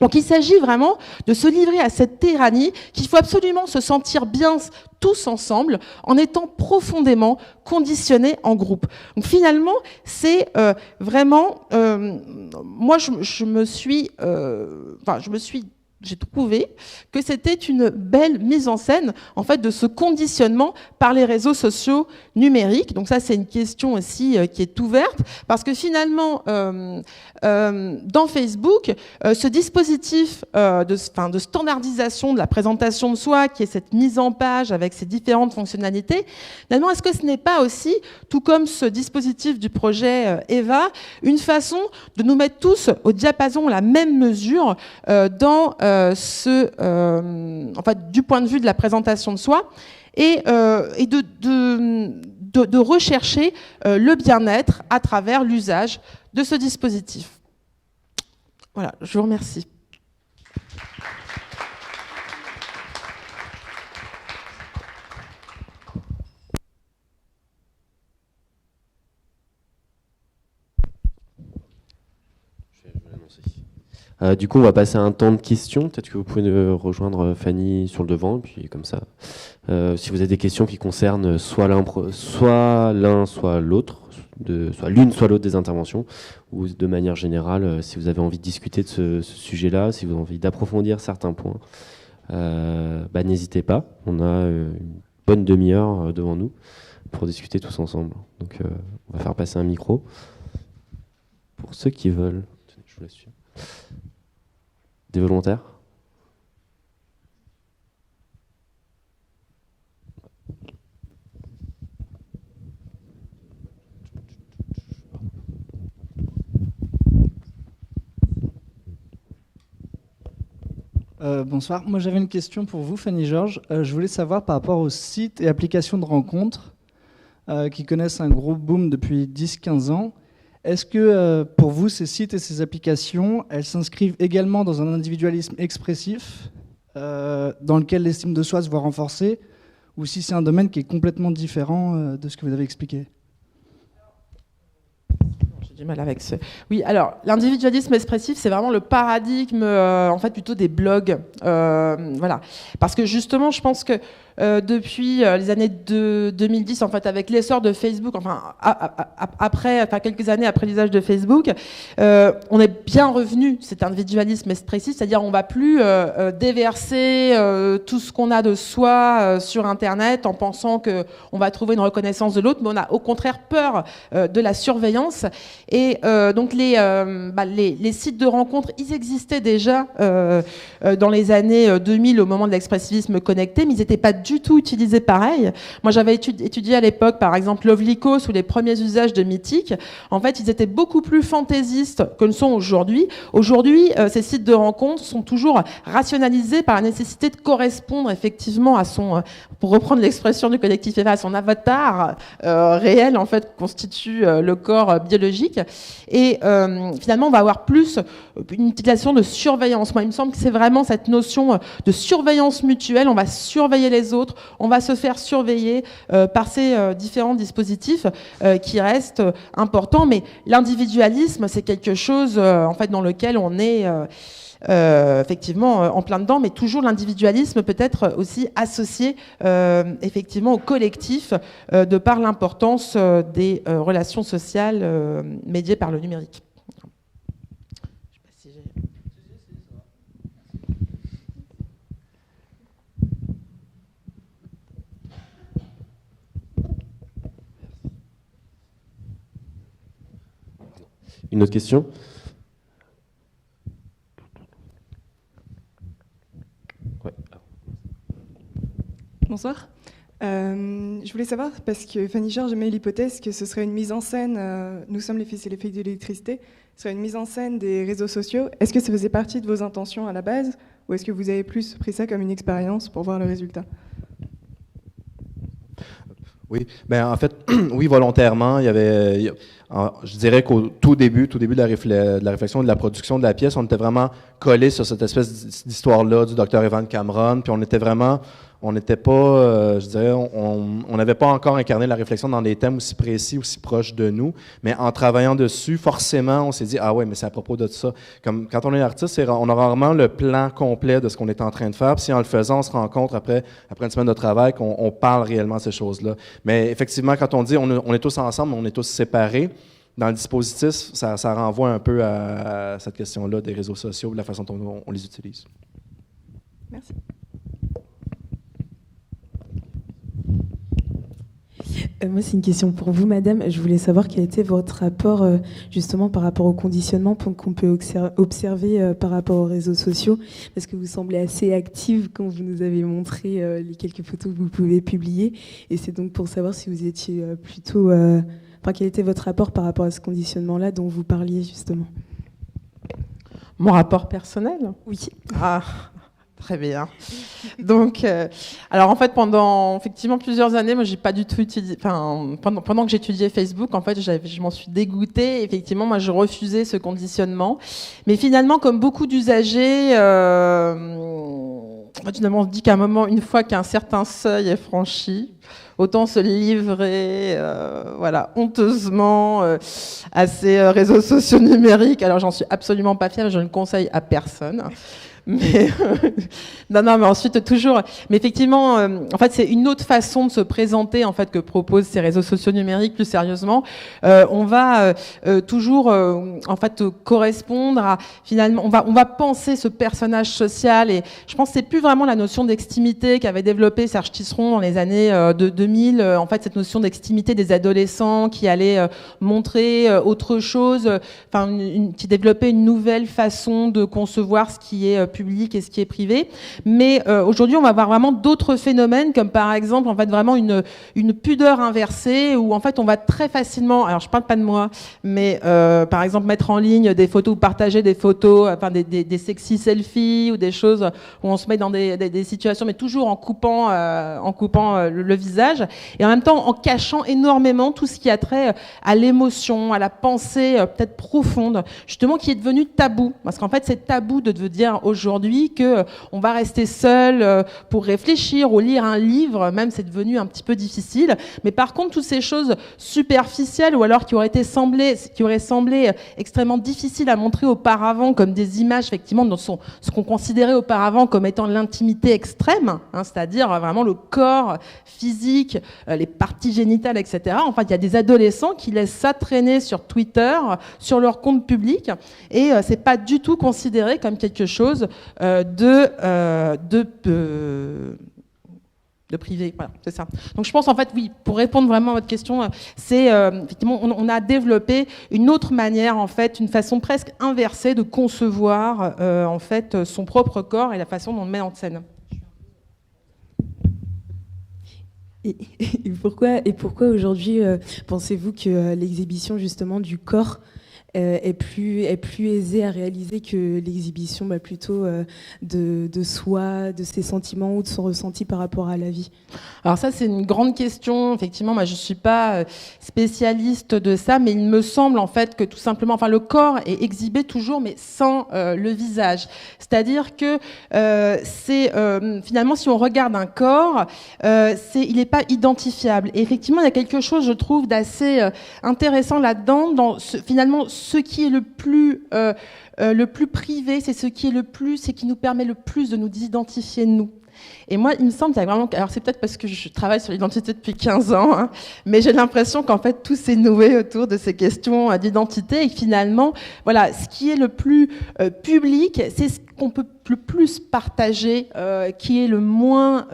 Donc il s'agit vraiment de se livrer à cette tyrannie qu'il faut absolument se sentir bien tous ensemble en étant profondément conditionnés en groupe. Donc finalement, c'est vraiment... moi, j'ai trouvé que c'était une belle mise en scène en fait de ce conditionnement par les réseaux sociaux numériques. Donc ça, c'est une question aussi qui est ouverte, parce que finalement, dans Facebook, ce dispositif de standardisation de la présentation de soi, qui est cette mise en page avec ses différentes fonctionnalités, finalement, est-ce que ce n'est pas aussi, tout comme ce dispositif du projet EVA, une façon de nous mettre tous au diapason, à la même mesure, dans en fait, du point de vue de la présentation de soi, et de rechercher le bien-être à travers l'usage de ce dispositif. Voilà, je vous remercie. Du coup, on va passer à un temps de questions. Peut-être que vous pouvez rejoindre Fanny sur le devant, et puis comme ça, si vous avez des questions qui concernent soit l'un, soit l'autre, soit l'une, soit l'autre des interventions, ou de manière générale, si vous avez envie de discuter de ce sujet-là, si vous avez envie d'approfondir certains points, n'hésitez pas. On a une bonne demi-heure devant nous pour discuter tous ensemble. Donc, on va faire passer un micro pour ceux qui veulent. Je vous laisse suivre. Des volontaires ? Bonsoir, moi j'avais une question pour vous, Fanny Georges. Je voulais savoir par rapport aux sites et applications de rencontres qui connaissent un gros boom depuis 10-15 ans. Est-ce que pour vous, ces sites et ces applications, elles s'inscrivent également dans un individualisme expressif dans lequel l'estime de soi se voit renforcée, ou si c'est un domaine qui est complètement différent de ce que vous avez expliqué. J'ai du mal avec ce... Oui, alors, l'individualisme expressif, c'est vraiment le paradigme, en fait, plutôt des blogs. Voilà. Parce que justement, je pense que depuis les années 2010, en fait, avec l'essor de Facebook, enfin, quelques années après l'usage de Facebook, on est bien revenu cet individualisme expressif, c'est-à-dire on ne va plus déverser tout ce qu'on a de soi sur Internet en pensant qu'on va trouver une reconnaissance de l'autre, mais on a au contraire peur de la surveillance. Et donc les sites de rencontres, ils existaient déjà dans les années 2000 au moment de l'expressivisme connecté, mais ils n'étaient pas du tout utilisés pareil. Moi, j'avais étudié à l'époque, par exemple, Loveliko, sous les premiers usages de Mythique. En fait, ils étaient beaucoup plus fantaisistes que ne sont aujourd'hui. Aujourd'hui, ces sites de rencontres sont toujours rationalisés par la nécessité de correspondre effectivement à son, pour reprendre l'expression du collectif Eva, à son avatar réel, en fait, constitue le corps biologique. Et finalement, on va avoir plus une utilisation de surveillance. Moi, il me semble que c'est vraiment cette notion de surveillance mutuelle. On va surveiller les autres, on va se faire surveiller par ces différents dispositifs qui restent importants. Mais l'individualisme, c'est quelque chose en fait, dans lequel on est effectivement en plein dedans, mais toujours l'individualisme peut être aussi associé effectivement au collectif de par l'importance des relations sociales médiées par le numérique. Une autre question ? Ouais. Bonsoir. Je voulais savoir, parce que Fanny Georges émet l'hypothèse que ce serait une mise en scène, nous sommes les fils et les filles de l'électricité, ce serait une mise en scène des réseaux sociaux. Est-ce que ça faisait partie de vos intentions à la base, ou est-ce que vous avez plus pris ça comme une expérience pour voir le résultat ? Oui, ben en fait, oui, volontairement, il y avait, je dirais qu'au tout début de la réflexion, de la production de la pièce, on était vraiment collé sur cette espèce d'histoire-là du Dr. Evan Cameron, puis on n'était pas, je dirais, on n'avait pas encore incarné la réflexion dans des thèmes aussi précis, aussi proches de nous, mais en travaillant dessus, forcément, on s'est dit, ah ouais, mais c'est à propos de ça. Comme quand on est artiste, on a rarement le plan complet de ce qu'on est en train de faire, puis si en le faisant, on se rencontre après une semaine de travail, qu'on parle réellement de ces choses-là. Mais effectivement, quand on dit on est tous ensemble, on est tous séparés, dans le dispositif, ça renvoie un peu à cette question-là des réseaux sociaux, de la façon dont on les utilise. Merci. Moi, c'est une question pour vous, madame. Je voulais savoir quel était votre rapport, justement, par rapport au conditionnement qu'on peut observer par rapport aux réseaux sociaux, parce que vous semblez assez active quand vous nous avez montré les quelques photos que vous pouvez publier. Et c'est donc pour savoir si vous étiez plutôt... quel était votre rapport par rapport à ce conditionnement-là dont vous parliez, justement ? Mon rapport personnel ? Oui. Ah, très bien. Donc, alors en fait, pendant effectivement plusieurs années, moi, j'ai pas du tout utilisé. Enfin, pendant que j'étudiais Facebook, en fait, je m'en suis dégoûtée. Effectivement, moi, je refusais ce conditionnement. Mais finalement, comme beaucoup d'usagers, en fait, finalement, on se dit qu'à un moment, une fois qu'un certain seuil est franchi, autant se livrer, honteusement à ces réseaux sociaux numériques. Alors, j'en suis absolument pas fière, je ne le conseille à personne. Mais mais ensuite toujours. Mais effectivement, en fait, c'est une autre façon de se présenter en fait que proposent ces réseaux sociaux numériques. Plus sérieusement, on va toujours en fait correspondre à finalement. On va penser ce personnage social et je pense que c'est plus vraiment la notion d'extimité qu'avait développé Serge Tisseron dans les années 2000. En fait, cette notion d'extimité des adolescents qui allait montrer autre chose. Enfin, qui développait une nouvelle façon de concevoir ce qui est public et ce qui est privé. Mais aujourd'hui, on va avoir vraiment d'autres phénomènes, comme par exemple, en fait, vraiment une pudeur inversée, où en fait, on va très facilement, alors je parle pas de moi, mais par exemple, mettre en ligne des photos ou partager des photos, enfin des sexy selfies ou des choses où on se met dans des situations, mais toujours en coupant le visage, et en même temps en cachant énormément tout ce qui a trait à l'émotion, à la pensée peut-être profonde, justement, qui est devenu tabou. Parce qu'en fait, c'est tabou de dire aux gens aujourd'hui que on va rester seul pour réfléchir ou lire un livre, même c'est devenu un petit peu difficile. Mais par contre, toutes ces choses superficielles ou alors qui auraient semblé extrêmement difficiles à montrer auparavant comme des images, effectivement, dans ce qu'on considérait auparavant comme étant l'intimité extrême, hein, c'est-à-dire vraiment le corps physique, les parties génitales, etc. Enfin, il y a des adolescents qui laissent ça traîner sur Twitter, sur leur compte public, et c'est pas du tout considéré comme quelque chose de privé. Voilà, c'est ça. Donc je pense en fait, oui, pour répondre vraiment à votre question, c'est effectivement, on a développé une autre manière, en fait, une façon presque inversée de concevoir en fait son propre corps et la façon dont on le met en scène. Et pourquoi aujourd'hui pensez-vous que l'exhibition justement du corps est plus aisée à réaliser que l'exhibition plutôt de soi, de ses sentiments ou de son ressenti par rapport à la vie? Alors ça, c'est une grande question. Effectivement, moi, je suis pas spécialiste de ça, mais il me semble en fait que tout simplement, enfin, le corps est exhibé toujours, mais sans le visage. C'est-à-dire que c'est finalement, si on regarde un corps, il n'est pas identifiable. Et effectivement, il y a quelque chose, je trouve, d'assez intéressant là-dedans, dans finalement ce qui est le plus privé, c'est ce qui nous permet le plus de nous identifier nous. Et moi, il me semble qu'il y a vraiment... Alors, c'est peut-être parce que je travaille sur l'identité depuis 15 ans, hein, mais j'ai l'impression qu'en fait, tout s'est noué autour de ces questions d'identité. Et finalement, voilà, ce qui est le plus public, c'est ce qu'on peut le plus partager, qui est le moins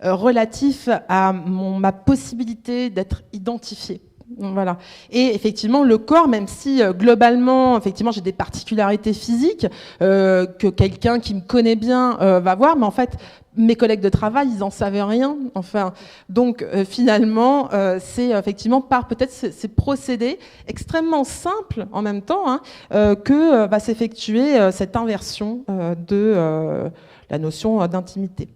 relatif à ma possibilité d'être identifié. Voilà. Et effectivement, le corps, même si globalement, effectivement, j'ai des particularités physiques que quelqu'un qui me connaît bien va voir, mais en fait, mes collègues de travail, ils en savaient rien. Enfin, donc finalement, c'est effectivement par peut-être ces procédés extrêmement simples en même temps que va s'effectuer cette inversion de la notion d'intimité.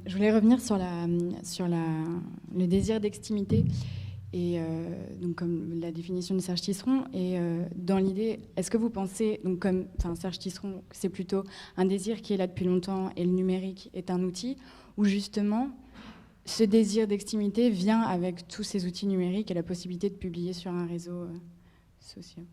Je voulais revenir sur le désir d'extimité, et donc comme la définition de Serge Tisseron. Et dans l'idée, est-ce que vous pensez, donc comme Serge Tisseron, c'est plutôt un désir qui est là depuis longtemps et le numérique est un outil, ou justement ce désir d'extimité vient avec tous ces outils numériques et la possibilité de publier sur un réseau social.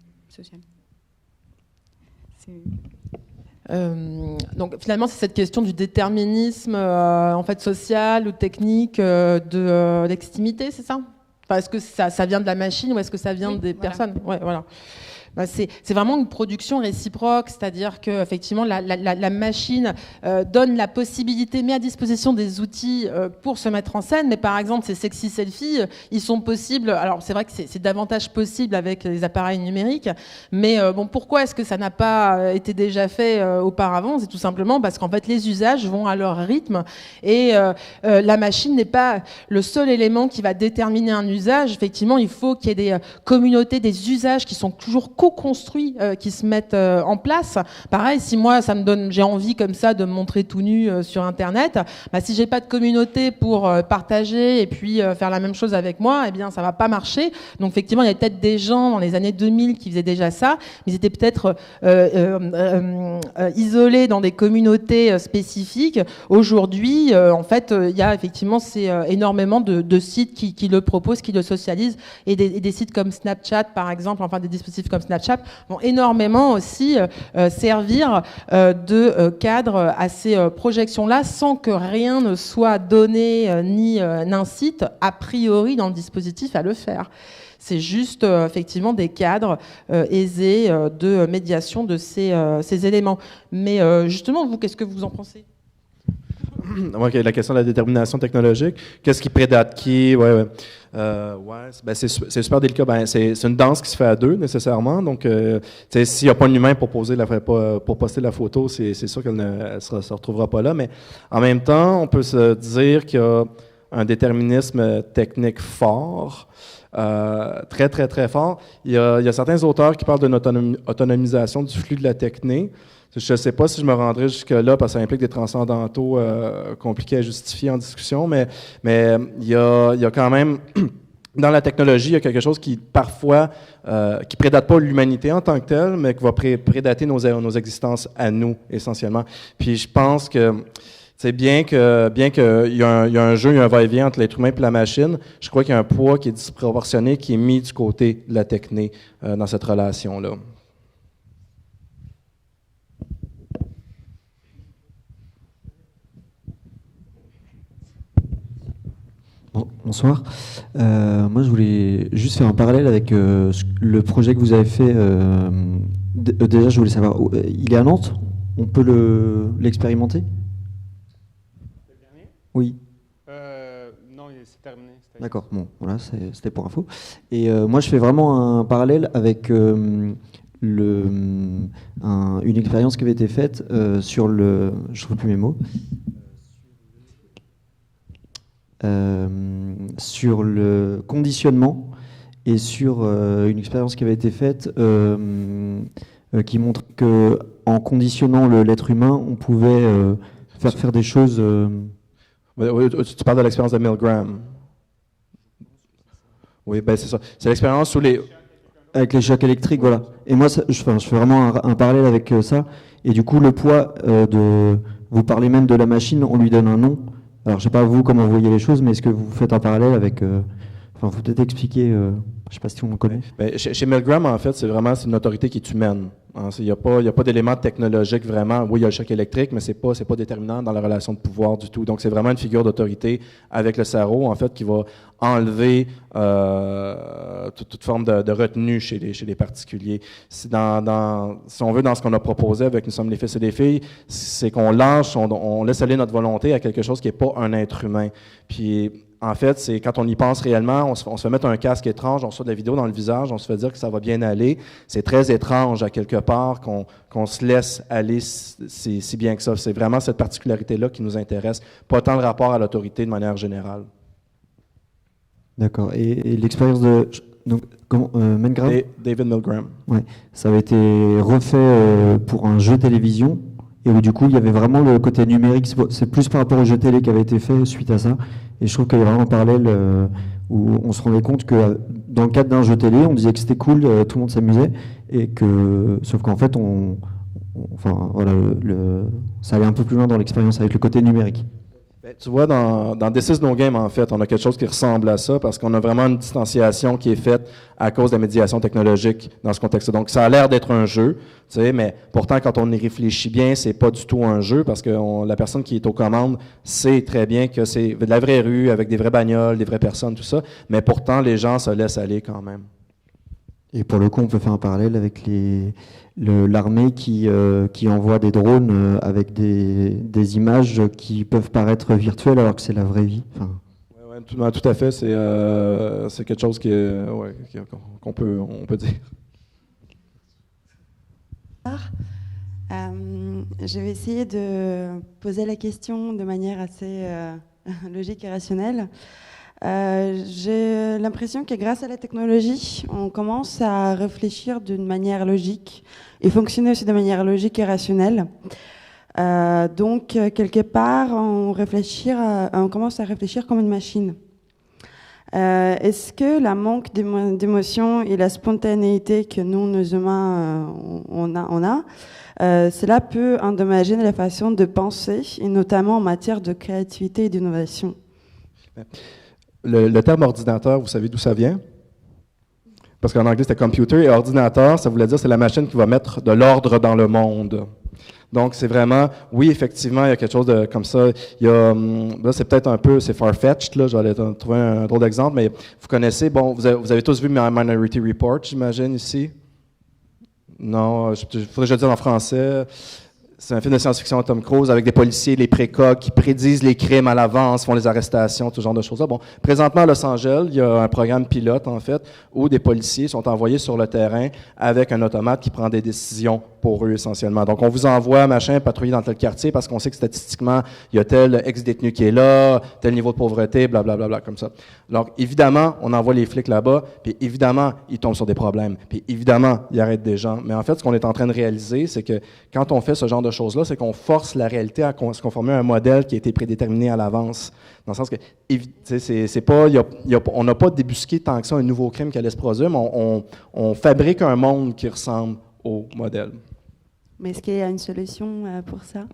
Donc finalement, c'est cette question du déterminisme en fait social ou technique de l'extimité, c'est ça? Enfin, est-ce que ça vient de la machine ou est-ce que ça vient des personnes? Ouais, voilà. C'est vraiment une production réciproque, c'est-à-dire que effectivement la machine donne la possibilité, met à disposition des outils pour se mettre en scène. Mais par exemple, ces sexy selfies, ils sont possibles. Alors c'est vrai que c'est davantage possible avec les appareils numériques, mais bon, pourquoi est-ce que ça n'a pas été déjà fait auparavant? C'est tout simplement parce qu'en fait les usages vont à leur rythme et la machine n'est pas le seul élément qui va déterminer un usage. Effectivement, il faut qu'il y ait des communautés, des usages qui sont toujours co-construits, qui se mettent en place. Pareil, si moi j'ai envie comme ça de me montrer tout nu sur Internet, si j'ai pas de communauté pour partager et puis faire la même chose avec moi, eh bien ça va pas marcher. Donc effectivement, il y a peut-être des gens dans les années 2000 qui faisaient déjà ça, mais ils étaient peut-être isolés dans des communautés spécifiques. Aujourd'hui, en fait, il y a effectivement énormément de sites qui le proposent, qui le socialisent, et des sites comme Snapchat, par exemple, enfin des dispositifs comme Snapchat vont énormément aussi servir de cadre à ces projections-là, sans que rien ne soit donné ni n'incite a priori dans le dispositif à le faire. C'est juste effectivement des cadres aisés de médiation de ces éléments. Mais justement, vous, qu'est-ce que vous en pensez? Okay, la question de la détermination technologique. Qu'est-ce qui prédate qui? C'est super délicat. C'est une danse qui se fait à deux, nécessairement. Donc, s'il n'y a pas un humain pour poster la photo, c'est sûr qu'elle ne se retrouvera pas là. Mais en même temps, on peut se dire qu'il y a un déterminisme technique fort. très, très, très fort. Il y a certains auteurs qui parlent d'une autonomisation du flux de la techné. Je ne sais pas si je me rendrai jusque-là parce que ça implique des transcendantaux compliqués à justifier en discussion, mais il y a quand même, dans la technologie, il y a quelque chose qui parfois, qui ne prédate pas l'humanité en tant que telle, mais qui va prédater nos existences à nous, essentiellement. Puis je pense que, c'est bien qu'il y a un jeu, il y a un va-et-vient entre l'être humain et la machine, je crois qu'il y a un poids qui est disproportionné, qui est mis du côté de la techné dans cette relation-là. Bonsoir. Moi, je voulais juste faire un parallèle avec le projet que vous avez fait. Déjà, je voulais savoir, il est à Nantes? On peut l'expérimenter? Oui. Non, c'est terminé. D'accord, bon, voilà, c'était pour info. Et moi, je fais vraiment un parallèle avec une expérience qui avait été faite sur le... Je ne trouve plus mes mots. Sur le conditionnement et sur une expérience qui avait été faite qui montre que en conditionnant l'être humain, on pouvait faire des choses. Oui, tu parles de l'expérience de Milgram. Oui, ben c'est ça. C'est l'expérience sous les... Avec les chocs électriques, voilà. Et moi, je fais vraiment un parallèle avec ça. Et du coup, le poids de... Vous parlez même de la machine, on lui donne un nom. Alors, je ne sais pas vous comment vous voyez les choses, mais est-ce que vous faites un parallèle avec... Enfin, vous peut-être expliquer... je ne sais pas si on me connaît. Chez Milgram, en fait, c'est une autorité qui est humaine. Il n'y a pas d'élément technologique vraiment. Oui, il y a le choc électrique, mais ce n'est pas déterminant dans la relation de pouvoir du tout. Donc, c'est vraiment une figure d'autorité avec le cerveau, en fait, qui va enlever toute forme de retenue chez les particuliers. Si on veut, dans ce qu'on a proposé avec Nous sommes les fils et les filles, c'est qu'on lâche, on laisse aller notre volonté à quelque chose qui n'est pas un être humain. Puis, en fait, c'est quand on y pense réellement, on se fait mettre un casque étrange, on reçoit de la vidéo dans le visage, on se fait dire que ça va bien aller. C'est très étrange, à quelque part, qu'on se laisse aller si bien que ça. C'est vraiment cette particularité-là qui nous intéresse, pas tant le rapport à l'autorité de manière générale. D'accord. Et l'expérience de... Donc, Milgram David Milgram. Ouais. Ça avait été refait pour un jeu télévision. Et où du coup, il y avait vraiment le côté numérique. C'est plus par rapport au jeu télé qui avait été fait suite à ça. Et je trouve qu'il y a vraiment un parallèle où on se rendait compte que dans le cadre d'un jeu télé, on disait que c'était cool, tout le monde s'amusait. Sauf qu'en fait, ça allait un peu plus loin dans l'expérience avec le côté numérique. Tu vois, dans This Is No Game, en fait, on a quelque chose qui ressemble à ça parce qu'on a vraiment une distanciation qui est faite à cause de la médiation technologique dans ce contexte. Donc, ça a l'air d'être un jeu, tu sais, mais pourtant, quand on y réfléchit bien, c'est pas du tout un jeu parce que la personne qui est aux commandes sait très bien que c'est de la vraie rue avec des vraies bagnoles, des vraies personnes, tout ça, mais pourtant, les gens se laissent aller quand même. Et pour le coup, on peut faire un parallèle avec l'armée qui envoie des drones avec des images qui peuvent paraître virtuelles alors que c'est la vraie vie. Enfin... Ouais, tout à fait. C'est quelque chose qu'on peut dire. Je vais essayer de poser la question de manière assez logique et rationnelle. J'ai l'impression que grâce à la technologie, on commence à réfléchir d'une manière logique et fonctionner aussi de manière logique et rationnelle. Donc, quelque part, on commence à réfléchir comme une machine. Est-ce que la manque d'émotion et la spontanéité que nous humains, on a, cela peut endommager la façon de penser, et notamment en matière de créativité et d'innovation? Le terme ordinateur, vous savez d'où ça vient? Parce qu'en anglais, c'était computer, et ordinateur, ça voulait dire c'est la machine qui va mettre de l'ordre dans le monde. Donc, c'est vraiment, oui, effectivement, il y a quelque chose de comme ça. Là, c'est peut-être un peu, c'est far-fetched, là, je vais aller trouver un drôle d'exemple, mais vous connaissez, vous avez tous vu Minority Report, j'imagine, ici? Non, il faudrait que je le dise en français. C'est un film de science-fiction à Tom Cruise avec des policiers, les précoques, qui prédisent les crimes à l'avance, font les arrestations, tout ce genre de choses-là. Bon, présentement à Los Angeles, il y a un programme pilote, en fait, où des policiers sont envoyés sur le terrain avec un automate qui prend des décisions pour eux essentiellement. Donc, on vous envoie, machin, patrouiller dans tel quartier parce qu'on sait que statistiquement, il y a tel ex-détenu qui est là, tel niveau de pauvreté, blablabla, comme ça. Donc, évidemment, on envoie les flics là-bas, puis évidemment, ils tombent sur des problèmes, puis évidemment, ils arrêtent des gens. Mais en fait, ce qu'on est en train de réaliser, c'est que quand on fait ce genre de choses-là, c'est qu'on force la réalité à se conformer à un modèle qui a été prédéterminé à l'avance. Dans le sens que, c'est pas, on n'a pas débusqué tant que ça un nouveau crime qui allait se produire, mais on fabrique un monde qui ressemble au modèle. Mais est-ce qu'il y a une solution pour ça?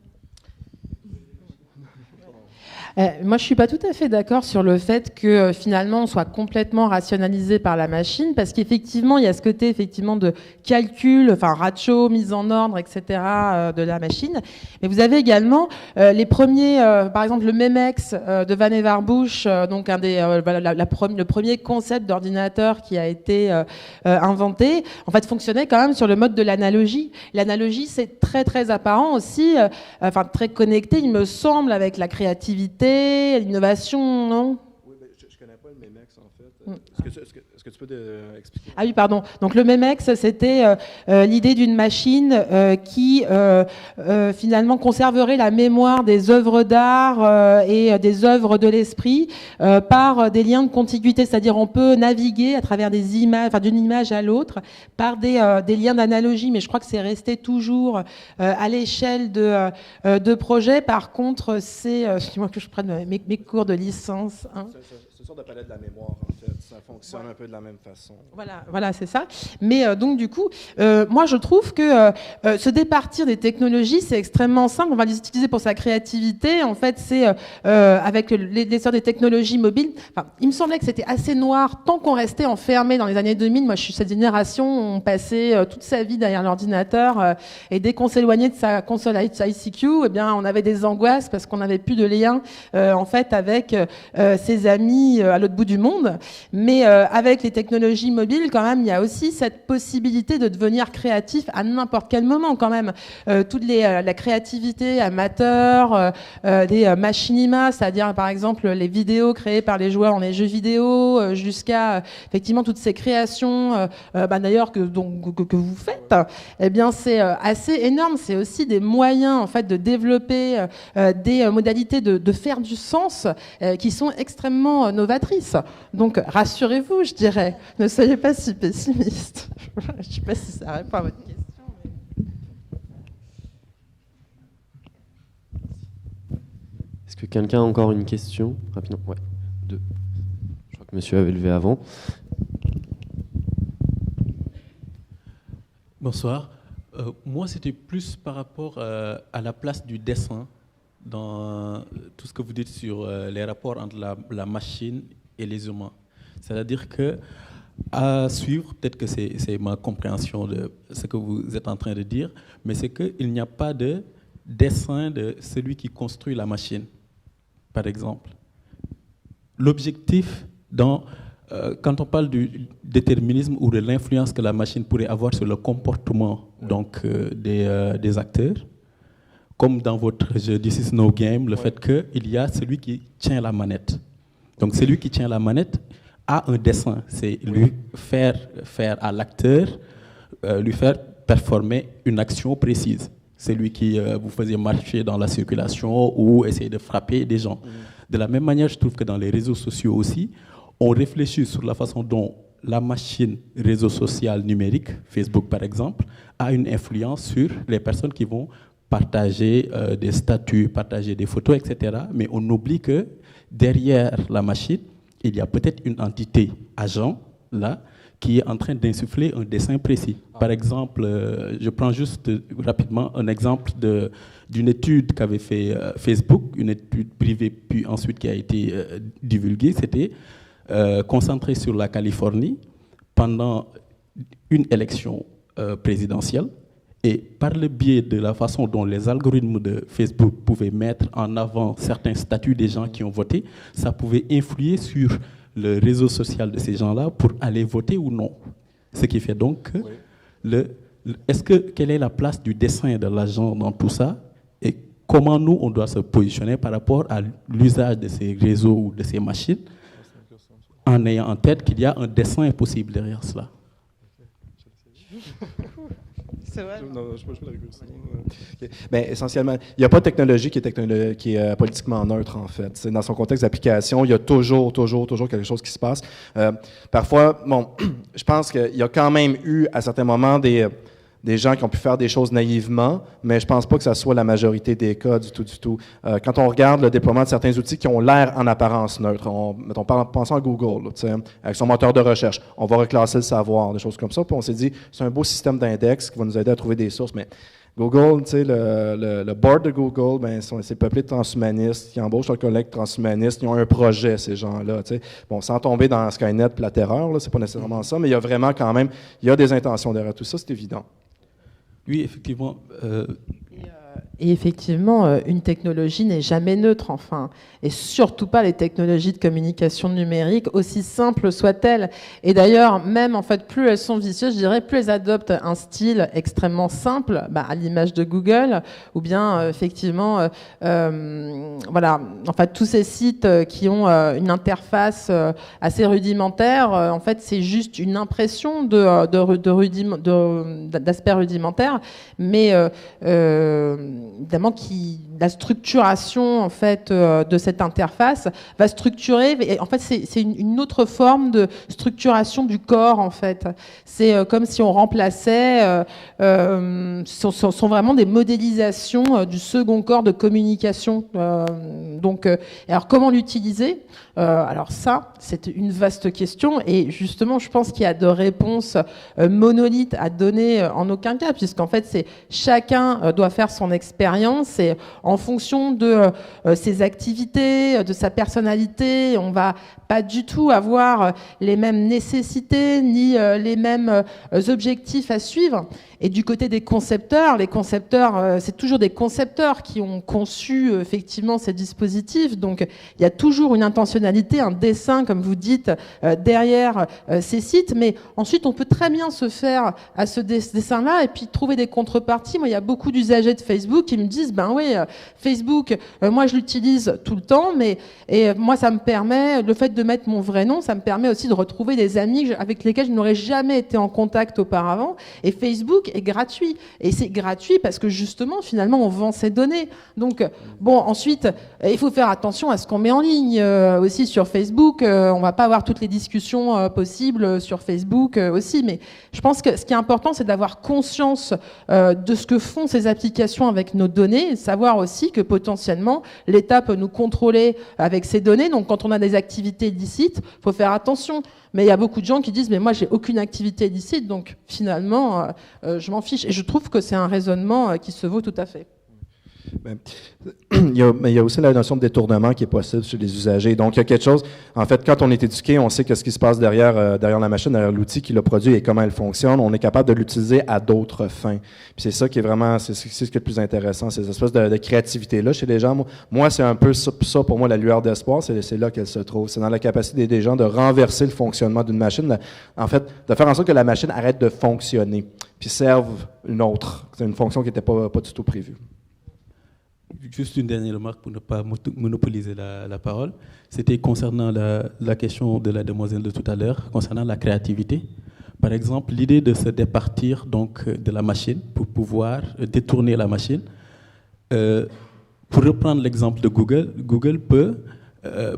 Moi, je suis pas tout à fait d'accord sur le fait que finalement on soit complètement rationalisé par la machine, parce qu'effectivement, il y a ce côté effectivement de calcul, enfin ratio, mise en ordre, etc. De la machine. Mais vous avez également les premiers, par exemple le MEMEX de Van Neverbush, donc un des le premier concept d'ordinateur qui a été inventé. En fait, fonctionnait quand même sur le mode de l'analogie. L'analogie, c'est très très apparent aussi, enfin très connecté, il me semble, avec la créativité, l'innovation, non? Oui, mais je ne connais pas le MEMEX, en fait. Est-ce que tu peux expliquer? Ah oui, pardon. Donc le MEMEX, c'était l'idée d'une machine qui finalement conserverait la mémoire des œuvres d'art et des œuvres de l'esprit par des liens de contiguïté, c'est-à-dire on peut naviguer à travers des images, enfin d'une image à l'autre, par des liens d'analogie. Mais je crois que c'est resté toujours à l'échelle de projet. Par contre, c'est, excusez-moi que je prenne mes cours de licence. Hein. C'est une sorte de palette de la mémoire, en fait. Ça fonctionne un peu de la même façon. Voilà, c'est ça. Mais donc du coup, moi je trouve que se départir des technologies, c'est extrêmement simple. On va les utiliser pour sa créativité. En fait, c'est avec l'essor des technologies mobiles. Enfin, il me semblait que c'était assez noir tant qu'on restait enfermé dans les années 2000. Moi, je suis cette génération où on passait toute sa vie derrière l'ordinateur et dès qu'on s'éloignait de sa console ICQ, eh bien, on avait des angoisses parce qu'on n'avait plus de lien en fait avec ses amis à l'autre bout du monde. Mais avec les technologies mobiles, quand même, il y a aussi cette possibilité de devenir créatif à n'importe quel moment, quand même. Toute la créativité amateur, des machinima, c'est-à-dire, par exemple, les vidéos créées par les joueurs dans les jeux vidéo, jusqu'à, effectivement, toutes ces créations, d'ailleurs, que vous faites, eh bien, c'est assez énorme. C'est aussi des moyens, en fait, de développer des modalités de faire du sens qui sont extrêmement novatrices. Donc, rassurez-vous, je dirais. Ne soyez pas si pessimiste. Je ne sais pas si ça répond à votre question. Est-ce que quelqu'un a encore une question? Rapidement. Ouais. Deux. Je crois que monsieur avait levé avant. Bonsoir. Moi, c'était plus par rapport à la place du dessin dans tout ce que vous dites sur les rapports entre la machine et les humains. C'est-à-dire que, à suivre, peut-être que c'est ma compréhension de ce que vous êtes en train de dire, mais c'est qu'il n'y a pas de dessin de celui qui construit la machine, par exemple. L'objectif, quand on parle du déterminisme ou de l'influence que la machine pourrait avoir sur le comportement donc, des acteurs, comme dans votre jeu This is no game, le fait qu'il y a celui qui tient la manette. Donc celui qui tient la manette a un dessin, c'est lui faire à l'acteur, lui faire performer une action précise. C'est lui qui vous faisait marcher dans la circulation ou essayer de frapper des gens. De la même manière, je trouve que dans les réseaux sociaux aussi, on réfléchit sur la façon dont la machine réseau social numérique, Facebook par exemple, a une influence sur les personnes qui vont partager des statuts, partager des photos, etc. Mais on oublie que derrière la machine, il y a peut-être une entité agent là qui est en train d'insuffler un dessin précis. Par exemple, je prends juste rapidement un exemple d'une étude qu'avait fait Facebook, une étude privée puis ensuite qui a été divulguée. C'était concentré sur la Californie pendant une élection présidentielle. Et par le biais de la façon dont les algorithmes de Facebook pouvaient mettre en avant certains statuts des gens qui ont voté, ça pouvait influer sur le réseau social de ces gens-là pour aller voter ou non. Ce qui fait donc que quelle est la place du dessin de l'agent dans tout ça et comment nous, on doit se positionner par rapport à l'usage de ces réseaux ou de ces machines en ayant en tête qu'il y a un dessin possible derrière cela. C'est vrai. Non, je peux la rigueur. Okay. Ben, essentiellement, il n'y a pas de technologie qui est politiquement neutre, en fait. C'est dans son contexte d'application, il y a toujours quelque chose qui se passe. Parfois, bon, je pense qu'il y a quand même eu, à certains moments, des gens qui ont pu faire des choses naïvement, mais je ne pense pas que ça soit la majorité des cas du tout. Quand on regarde le déploiement de certains outils qui ont l'air en apparence neutres, pensons à Google, là, avec son moteur de recherche, on va reclasser le savoir, des choses comme ça, puis on s'est dit, c'est un beau système d'index qui va nous aider à trouver des sources, mais Google, le board de Google, ben, c'est peuplé de transhumanistes qui embauchent leurs collègues transhumanistes, ils ont un projet, ces gens-là. Bon, sans tomber dans Skynet et la terreur, c'est pas nécessairement ça, mais il y a vraiment quand même, il y a des intentions derrière tout ça, c'est évident. Oui, effectivement. Et effectivement, une technologie n'est jamais neutre, enfin, et surtout pas les technologies de communication numérique, aussi simples soient-elles. Et d'ailleurs, même en fait, plus elles sont vicieuses, je dirais, plus elles adoptent un style extrêmement simple, à l'image de Google, ou bien effectivement, voilà, en fait, tous ces sites qui ont une interface assez rudimentaire, en fait, c'est juste une impression d'aspect rudimentaire, mais évidemment, la structuration en fait de cette interface va structurer. Et en fait, c'est une autre forme de structuration du corps. En fait, c'est comme si on remplaçait. Sont vraiment des modélisations du second corps de communication. Donc, alors comment l'utiliser? Alors ça, c'est une vaste question. Et justement, je pense qu'il y a de réponses monolithes à donner en aucun cas, puisqu'en fait, c'est chacun doit faire son expérience et en fonction de ses activités, de sa personnalité, on va pas du tout avoir les mêmes nécessités ni les mêmes objectifs à suivre. Et du côté des concepteurs, les concepteurs, c'est toujours des concepteurs qui ont conçu effectivement ces dispositifs. Donc il y a toujours une intentionnalité, un dessin, comme vous dites, derrière ces sites. Mais ensuite, on peut très bien se faire à ce dessin-là et puis trouver des contreparties. Moi, il y a beaucoup d'usagers de Facebook qui me disent, ben oui, Facebook, moi je l'utilise tout le temps, et moi ça me permet, le fait de mettre mon vrai nom, ça me permet aussi de retrouver des amis avec lesquels je n'aurais jamais été en contact auparavant. Et Facebook est gratuit. Et c'est gratuit parce que justement, finalement, on vend ses données. Donc, bon, ensuite, il faut faire attention à ce qu'on met en ligne aussi sur Facebook. On va pas avoir toutes les discussions possibles sur Facebook aussi. Mais je pense que ce qui est important, c'est d'avoir conscience de ce que font ces applications avec nos données, et savoir aussi que potentiellement, l'État peut nous contrôler avec ces données. Donc, quand on a des activités illicites, il faut faire attention. Mais il y a beaucoup de gens qui disent « mais moi, j'ai aucune activité illicite, donc finalement, je m'en fiche ». Et je trouve que c'est un raisonnement qui se vaut tout à fait. Il y a aussi la notion de détournement qui est possible chez les usagers. Donc, il y a quelque chose, en fait, quand on est éduqué, on sait ce qui se passe derrière la machine, derrière l'outil qui l'a produit et comment elle fonctionne. On est capable de l'utiliser à d'autres fins. Puis c'est ça qui est vraiment, c'est ce qui est le plus intéressant, ces espèces de créativité-là chez les gens. Moi, c'est un peu ça pour moi, la lueur d'espoir, c'est là qu'elle se trouve. C'est dans la capacité des gens de renverser le fonctionnement d'une machine, en fait, de faire en sorte que la machine arrête de fonctionner, puis serve une autre. C'est une fonction qui n'était pas du tout prévue. Juste une dernière remarque pour ne pas monopoliser la parole. C'était concernant la question de la demoiselle de tout à l'heure, concernant la créativité. Par exemple, l'idée de se départir donc, de la machine pour pouvoir détourner la machine. Pour reprendre l'exemple de Google, Google peut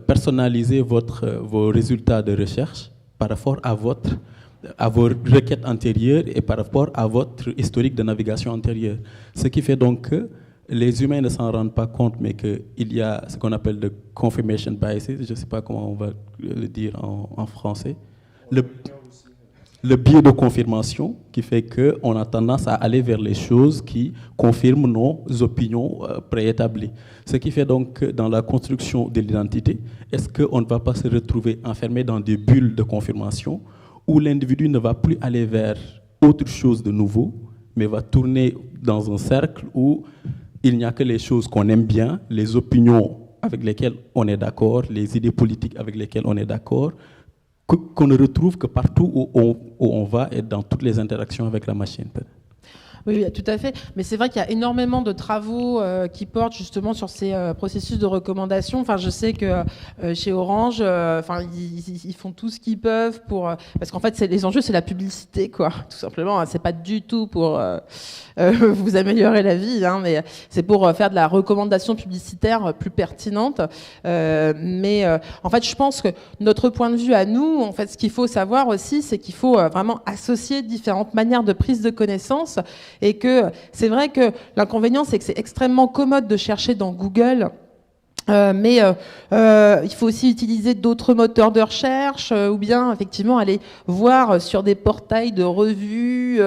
personnaliser vos résultats de recherche par rapport à vos requêtes antérieures et par rapport à votre historique de navigation antérieure. Ce qui fait donc que les humains ne s'en rendent pas compte, mais qu'il y a ce qu'on appelle le confirmation bias, je ne sais pas comment on va le dire en français, le biais de confirmation qui fait qu'on a tendance à aller vers les choses qui confirment nos opinions préétablies. Ce qui fait donc que dans la construction de l'identité, est-ce qu'on ne va pas se retrouver enfermé dans des bulles de confirmation où l'individu ne va plus aller vers autre chose de nouveau, mais va tourner dans un cercle où il n'y a que les choses qu'on aime bien, les opinions avec lesquelles on est d'accord, les idées politiques avec lesquelles on est d'accord, qu'on ne retrouve que partout où on va et dans toutes les interactions avec la machine. Oui, tout à fait. Mais c'est vrai qu'il y a énormément de travaux qui portent justement sur ces processus de recommandation. Enfin, je sais que chez Orange, ils font tout ce qu'ils peuvent pour... parce qu'en fait, les enjeux, c'est la publicité, quoi. Tout simplement. Hein. C'est pas du tout pour vous améliorer la vie, hein, mais c'est pour faire de la recommandation publicitaire plus pertinente. En fait, je pense que notre point de vue à nous, en fait, ce qu'il faut savoir aussi, c'est qu'il faut vraiment associer différentes manières de prise de connaissance. Et que c'est vrai que l'inconvénient, c'est que c'est extrêmement commode de chercher dans Google. Mais il faut aussi utiliser d'autres moteurs de recherche ou bien effectivement aller voir sur des portails de revues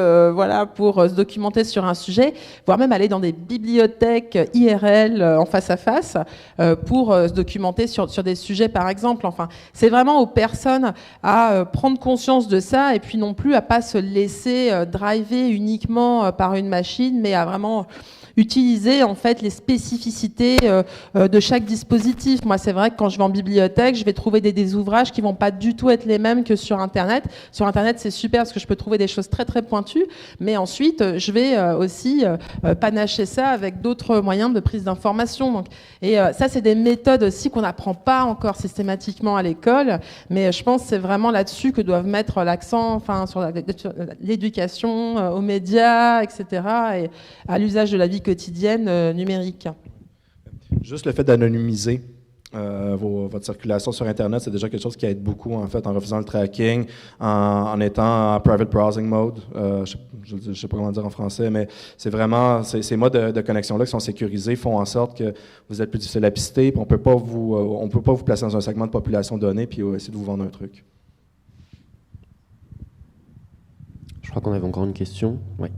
pour se documenter sur un sujet, voire même aller dans des bibliothèques IRL en face à face pour se documenter sur des sujets par exemple. Enfin, c'est vraiment aux personnes à prendre conscience de ça et puis non plus à pas se laisser driver uniquement par une machine, mais à vraiment utiliser en fait les spécificités de chaque dispositif. Moi, c'est vrai que quand je vais en bibliothèque, je vais trouver des ouvrages qui vont pas du tout être les mêmes que sur Internet. Sur Internet, c'est super parce que je peux trouver des choses très très pointues, mais ensuite, je vais aussi panacher ça avec d'autres moyens de prise d'information. Donc, ça, c'est des méthodes aussi qu'on n'apprend pas encore systématiquement à l'école, mais je pense que c'est vraiment là-dessus que doivent mettre l'accent, enfin, sur l'éducation aux médias, etc., et à l'usage de la vie quotidienne numérique. Juste le fait d'anonymiser votre circulation sur Internet, c'est déjà quelque chose qui aide beaucoup, en fait, en refusant le tracking, en étant en private browsing mode. Je ne sais pas comment dire en français, mais c'est vraiment ces modes de connexion-là qui sont sécurisés font en sorte que vous êtes plus difficile à pister, puis on peut pas vous placer dans un segment de population donné puis essayer de vous vendre un truc. Je crois qu'on avait encore une question. Ouais.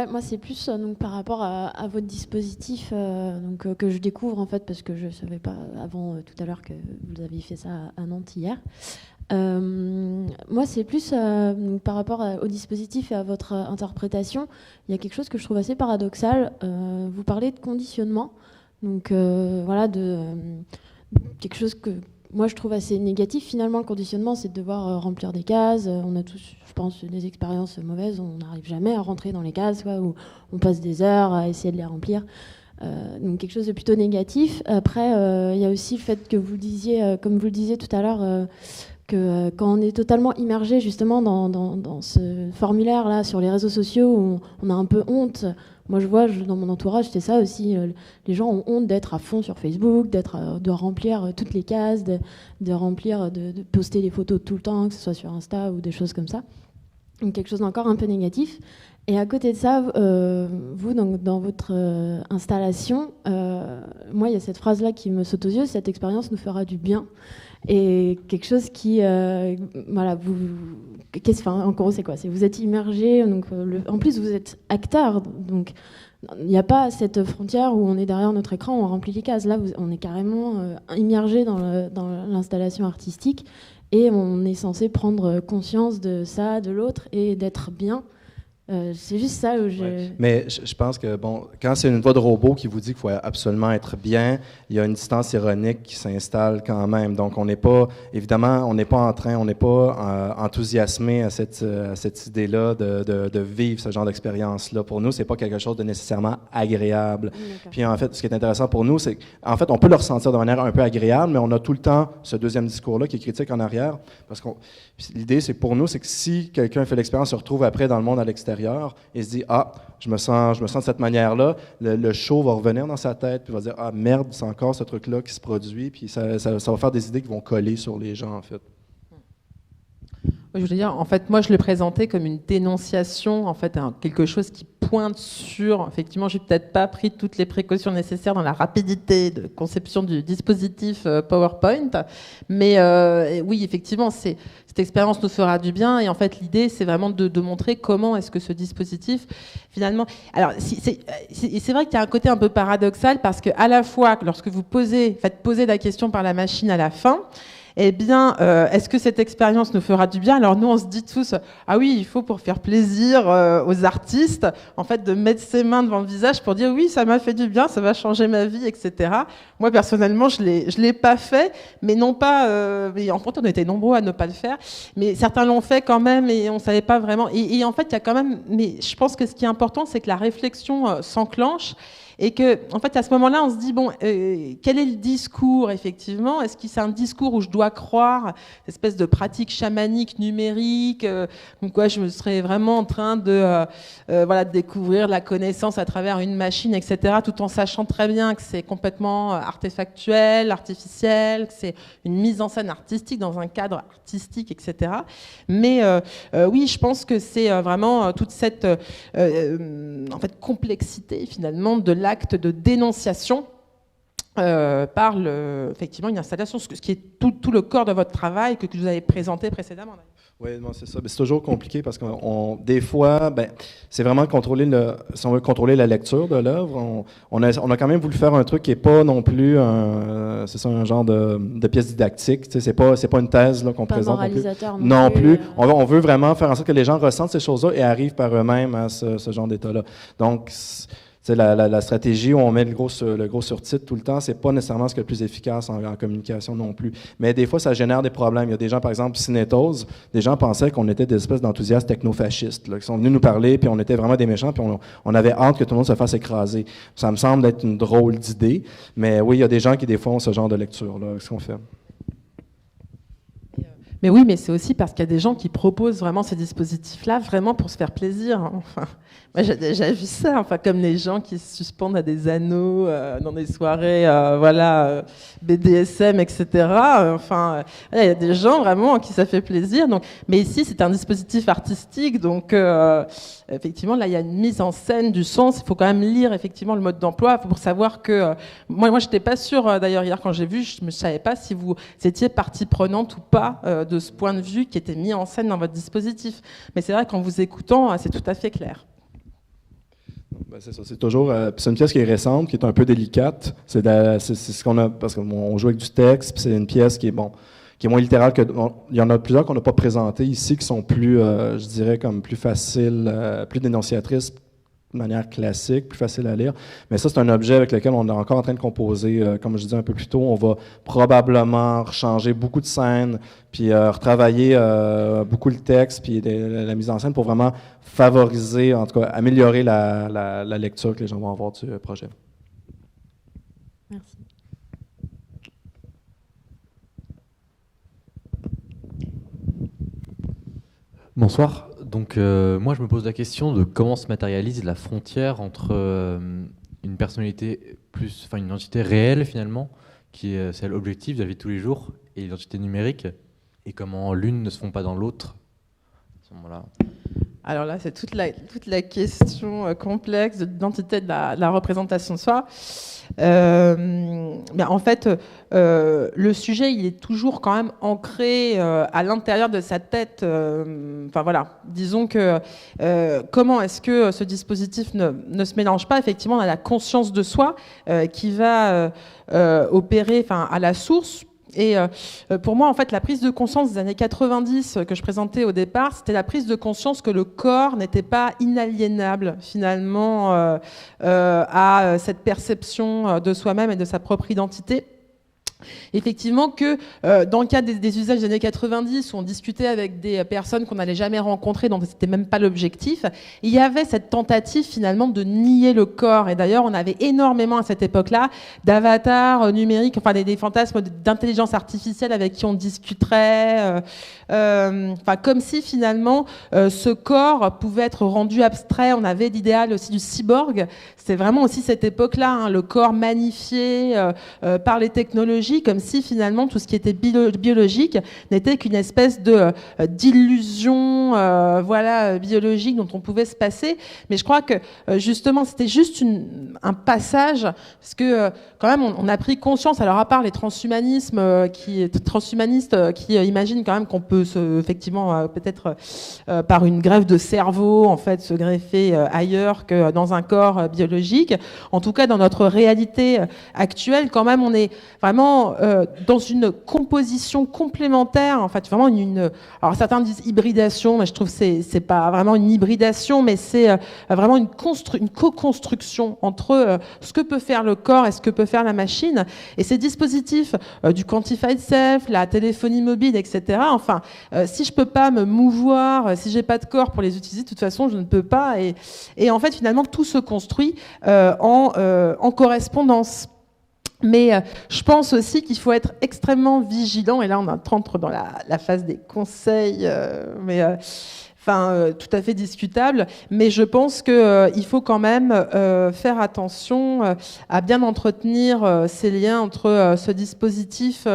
Moi c'est plus donc par rapport à votre dispositif que je découvre en fait parce que je savais pas avant tout à l'heure que vous aviez fait ça à Nantes hier. Moi c'est plus par rapport au dispositif et à votre interprétation. Il y a quelque chose que je trouve assez paradoxal. Vous parlez de conditionnement, donc de quelque chose que moi je trouve assez négatif. Finalement, le conditionnement, c'est de devoir remplir des cases. On a tous, je pense, des expériences mauvaises. On n'arrive jamais à rentrer dans les cases, où on passe des heures à essayer de les remplir. Donc quelque chose de plutôt négatif. Après, il y a aussi le fait que vous disiez, comme vous le disiez tout à l'heure, que quand on est totalement immergé justement dans ce formulaire-là sur les réseaux sociaux, où on a un peu honte. Moi, je vois dans mon entourage, c'est ça aussi. Les gens ont honte d'être à fond sur Facebook, de remplir toutes les cases, de remplir, de poster des photos tout le temps, que ce soit sur Insta ou des choses comme ça. Donc quelque chose d'encore un peu négatif. Et à côté de ça, vous, dans votre installation, moi, il y a cette phrase-là qui me saute aux yeux, cette expérience nous fera du bien. Et quelque chose qui, en gros, c'est quoi ? C'est vous êtes immergé, donc en plus vous êtes acteur, donc il n'y a pas cette frontière où on est derrière notre écran, on remplit les cases. Là, on est carrément immergé dans l'installation artistique et on est censé prendre conscience de ça, de l'autre et d'être bien. C'est juste ça où Ouais. Mais je pense que, quand c'est une voix de robot qui vous dit qu'il faut absolument être bien, il y a une distance ironique qui s'installe quand même. Donc, on n'est pas enthousiasmé à cette idée-là de vivre ce genre d'expérience-là. Pour nous, c'est pas quelque chose de nécessairement agréable. Puis, en fait, ce qui est intéressant pour nous, c'est qu'en fait, on peut le ressentir de manière un peu agréable, mais on a tout le temps ce deuxième discours-là qui est critique en arrière. Parce que l'idée, c'est pour nous, c'est que si quelqu'un fait l'expérience, se retrouve après dans le monde à l'extérieur, et se dit « Ah, je me sens de cette manière-là », le show va revenir dans sa tête, puis va dire « Ah, merde, c'est encore ce truc-là qui se produit », puis ça va faire des idées qui vont coller sur les gens, en fait. Je veux dire, en fait, moi, je le présentais comme une dénonciation, en fait, quelque chose qui pointe sur... Effectivement, j'ai peut-être pas pris toutes les précautions nécessaires dans la rapidité de conception du dispositif PowerPoint, mais oui, effectivement, cette expérience nous fera du bien, et en fait, l'idée, c'est vraiment de montrer comment est-ce que ce dispositif, finalement... Alors, c'est vrai qu'il y a un côté un peu paradoxal, parce qu'à la fois, lorsque vous faites poser la question par la machine à la fin, eh bien, est-ce que cette expérience nous fera du bien? Alors nous, on se dit tous, ah oui, il faut pour faire plaisir aux artistes, en fait, de mettre ses mains devant le visage pour dire oui, ça m'a fait du bien, ça va changer ma vie, etc. Moi, personnellement, je l'ai pas fait, mais non pas. Mais en fait, on était nombreux à ne pas le faire, mais certains l'ont fait quand même et on savait pas vraiment. Et en fait, il y a quand même. Mais je pense que ce qui est important, c'est que la réflexion s'enclenche. Et que, en fait, à ce moment-là, on se dit, bon, quel est le discours, effectivement? Est-ce que c'est un discours où je dois croire, cette espèce de pratique chamanique numérique, comme quoi je me serais vraiment en train de voilà, de découvrir la connaissance à travers une machine, etc., tout en sachant très bien que c'est complètement artefactuel, artificiel, que c'est une mise en scène artistique dans un cadre artistique, etc. Mais oui, je pense que c'est vraiment toute cette en fait, complexité, finalement, de l'acte de dénonciation par effectivement une installation, ce qui est tout le corps de votre travail que vous avez présenté précédemment. Oui, c'est ça. C'est toujours compliqué parce que des fois, c'est vraiment si on veut contrôler la lecture de l'œuvre, on a quand même voulu faire un truc qui n'est pas non plus un genre de pièce didactique. C'est pas une thèse là, qu'on présente. Moralisateur non plus. On veut vraiment faire en sorte que les gens ressentent ces choses-là et arrivent par eux-mêmes à ce genre d'état-là. Donc, la stratégie où on met le gros surtitre tout le temps, c'est pas nécessairement ce qui est le plus efficace en communication non plus. Mais des fois, ça génère des problèmes. Il y a des gens, par exemple, Cinétose, des gens pensaient qu'on était des espèces d'enthousiastes technofascistes, là, qui sont venus nous parler, puis on était vraiment des méchants, puis on avait hâte que tout le monde se fasse écraser. Ça me semble être une drôle d'idée, mais oui, il y a des gens qui, des fois, ont ce genre de lecture-là. Qu'est-ce qu'on fait? Mais oui, mais c'est aussi parce qu'il y a des gens qui proposent vraiment ces dispositifs-là vraiment pour se faire plaisir. Enfin, moi, j'ai déjà vu ça, enfin, comme les gens qui se suspendent à des anneaux dans des soirées BDSM, etc. Enfin, il y a des gens vraiment à qui ça fait plaisir. Donc, mais ici, c'est un dispositif artistique, donc effectivement, là, il y a une mise en scène du sens. Il faut quand même lire effectivement le mode d'emploi pour savoir que... moi, j'étais pas sûre, d'ailleurs, hier, quand j'ai vu, je ne savais pas si vous étiez partie prenante ou pas de ce point de vue qui était mis en scène dans votre dispositif. Mais c'est vrai qu'en vous écoutant, c'est tout à fait clair. C'est ça, c'est toujours... c'est une pièce qui est récente, qui est un peu délicate. C'est ce qu'on a... Parce qu'on joue avec du texte, puis c'est une pièce qui est, qui est moins littérale que... il y en a plusieurs qu'on n'a pas présentées ici, qui sont plus, je dirais, comme plus faciles, plus dénonciatrices, de manière classique, plus facile à lire. Mais ça, c'est un objet avec lequel on est encore en train de composer. Comme je disais un peu plus tôt, on va probablement changer beaucoup de scènes, puis retravailler beaucoup le texte, puis la mise en scène pour vraiment favoriser, en tout cas, améliorer la lecture que les gens vont avoir du projet. Merci. Bonsoir. Donc moi je me pose la question de comment se matérialise la frontière entre une personnalité une identité réelle finalement, qui est celle objective de la vie de tous les jours, et l'identité numérique, et comment l'une ne se fond pas dans l'autre à ce moment-là. Alors là, c'est toute la question complexe de l'identité de la représentation de soi. Mais en fait, le sujet, il est toujours quand même ancré à l'intérieur de sa tête. Enfin voilà, disons que comment est-ce que ce dispositif ne se mélange pas? Effectivement, on a la conscience de soi qui va opérer à la source. Et pour moi, en fait, la prise de conscience des années 90 que je présentais au départ, c'était la prise de conscience que le corps n'était pas inaliénable, finalement, à cette perception de soi-même et de sa propre identité. Effectivement que dans le cadre des usages des années 90, où on discutait avec des personnes qu'on n'allait jamais rencontrer, dont c'était même pas l'objectif, il y avait cette tentative finalement de nier le corps. Et d'ailleurs, on avait énormément à cette époque-là d'avatars numériques, des fantasmes d'intelligence artificielle avec qui on discuterait, comme si finalement ce corps pouvait être rendu abstrait. On avait l'idéal aussi du cyborg. C'était vraiment aussi cette époque-là, le corps magnifié par les technologies, comme si finalement tout ce qui était biologique n'était qu'une espèce d'illusion biologique dont on pouvait se passer. Mais je crois que justement c'était juste un passage, parce que quand même on a pris conscience, alors à part les transhumanistes qui imaginent quand même qu'on peut peut effectivement peut-être par une greffe de cerveau en fait se greffer ailleurs que dans un corps biologique. En tout cas, dans notre réalité actuelle, quand même, on est vraiment dans une composition complémentaire. En fait, vraiment alors certains disent hybridation, mais je trouve que c'est pas vraiment une hybridation, mais c'est vraiment une co-construction entre ce que peut faire le corps et ce que peut faire la machine. Et ces dispositifs du Quantified Self, la téléphonie mobile, etc. Enfin, si je peux pas me mouvoir, si j'ai pas de corps pour les utiliser, de toute façon, je ne peux pas. Et en fait, finalement, tout se construit en correspondance. Mais je pense aussi qu'il faut être extrêmement vigilant, et là on entre dans la phase des conseils, tout à fait discutable, mais je pense qu'il faut quand même faire attention à bien entretenir ces liens entre ce dispositif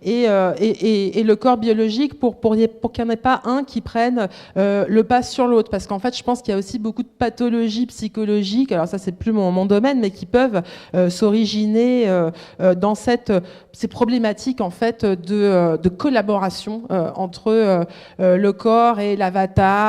et le corps biologique pour qu'il n'y en ait pas un qui prenne le pas sur l'autre. Parce qu'en fait, je pense qu'il y a aussi beaucoup de pathologies psychologiques, alors ça c'est plus mon domaine, mais qui peuvent s'originer dans ces problématiques en fait de collaboration entre le corps et l'avatar,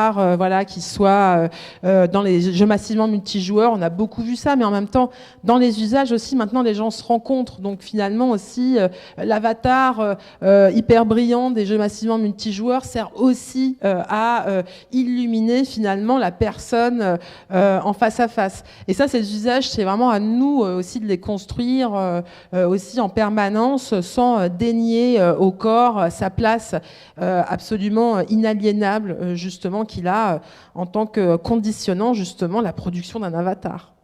qui soit dans les jeux massivement multijoueurs, on a beaucoup vu ça, mais en même temps, dans les usages aussi, maintenant les gens se rencontrent, donc finalement aussi, l'avatar hyper brillant des jeux massivement multijoueurs sert aussi à illuminer finalement la personne en face à face. Et ça, ces usages, c'est vraiment à nous aussi de les construire aussi en permanence, sans dénier au corps sa place absolument inaliénable, justement, qu'il a en tant que conditionnant justement la production d'un avatar.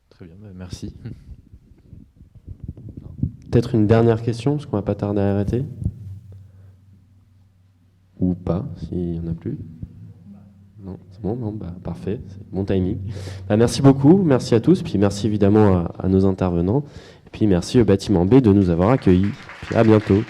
Très bien, merci. Peut-être une dernière question, parce qu'on va pas tarder à arrêter. Ou pas, s'il n'y en a plus. Non, c'est bon, parfait, c'est bon timing. Merci beaucoup, merci à tous, puis merci évidemment à nos intervenants, et puis merci au bâtiment B de nous avoir accueillis. Puis à bientôt.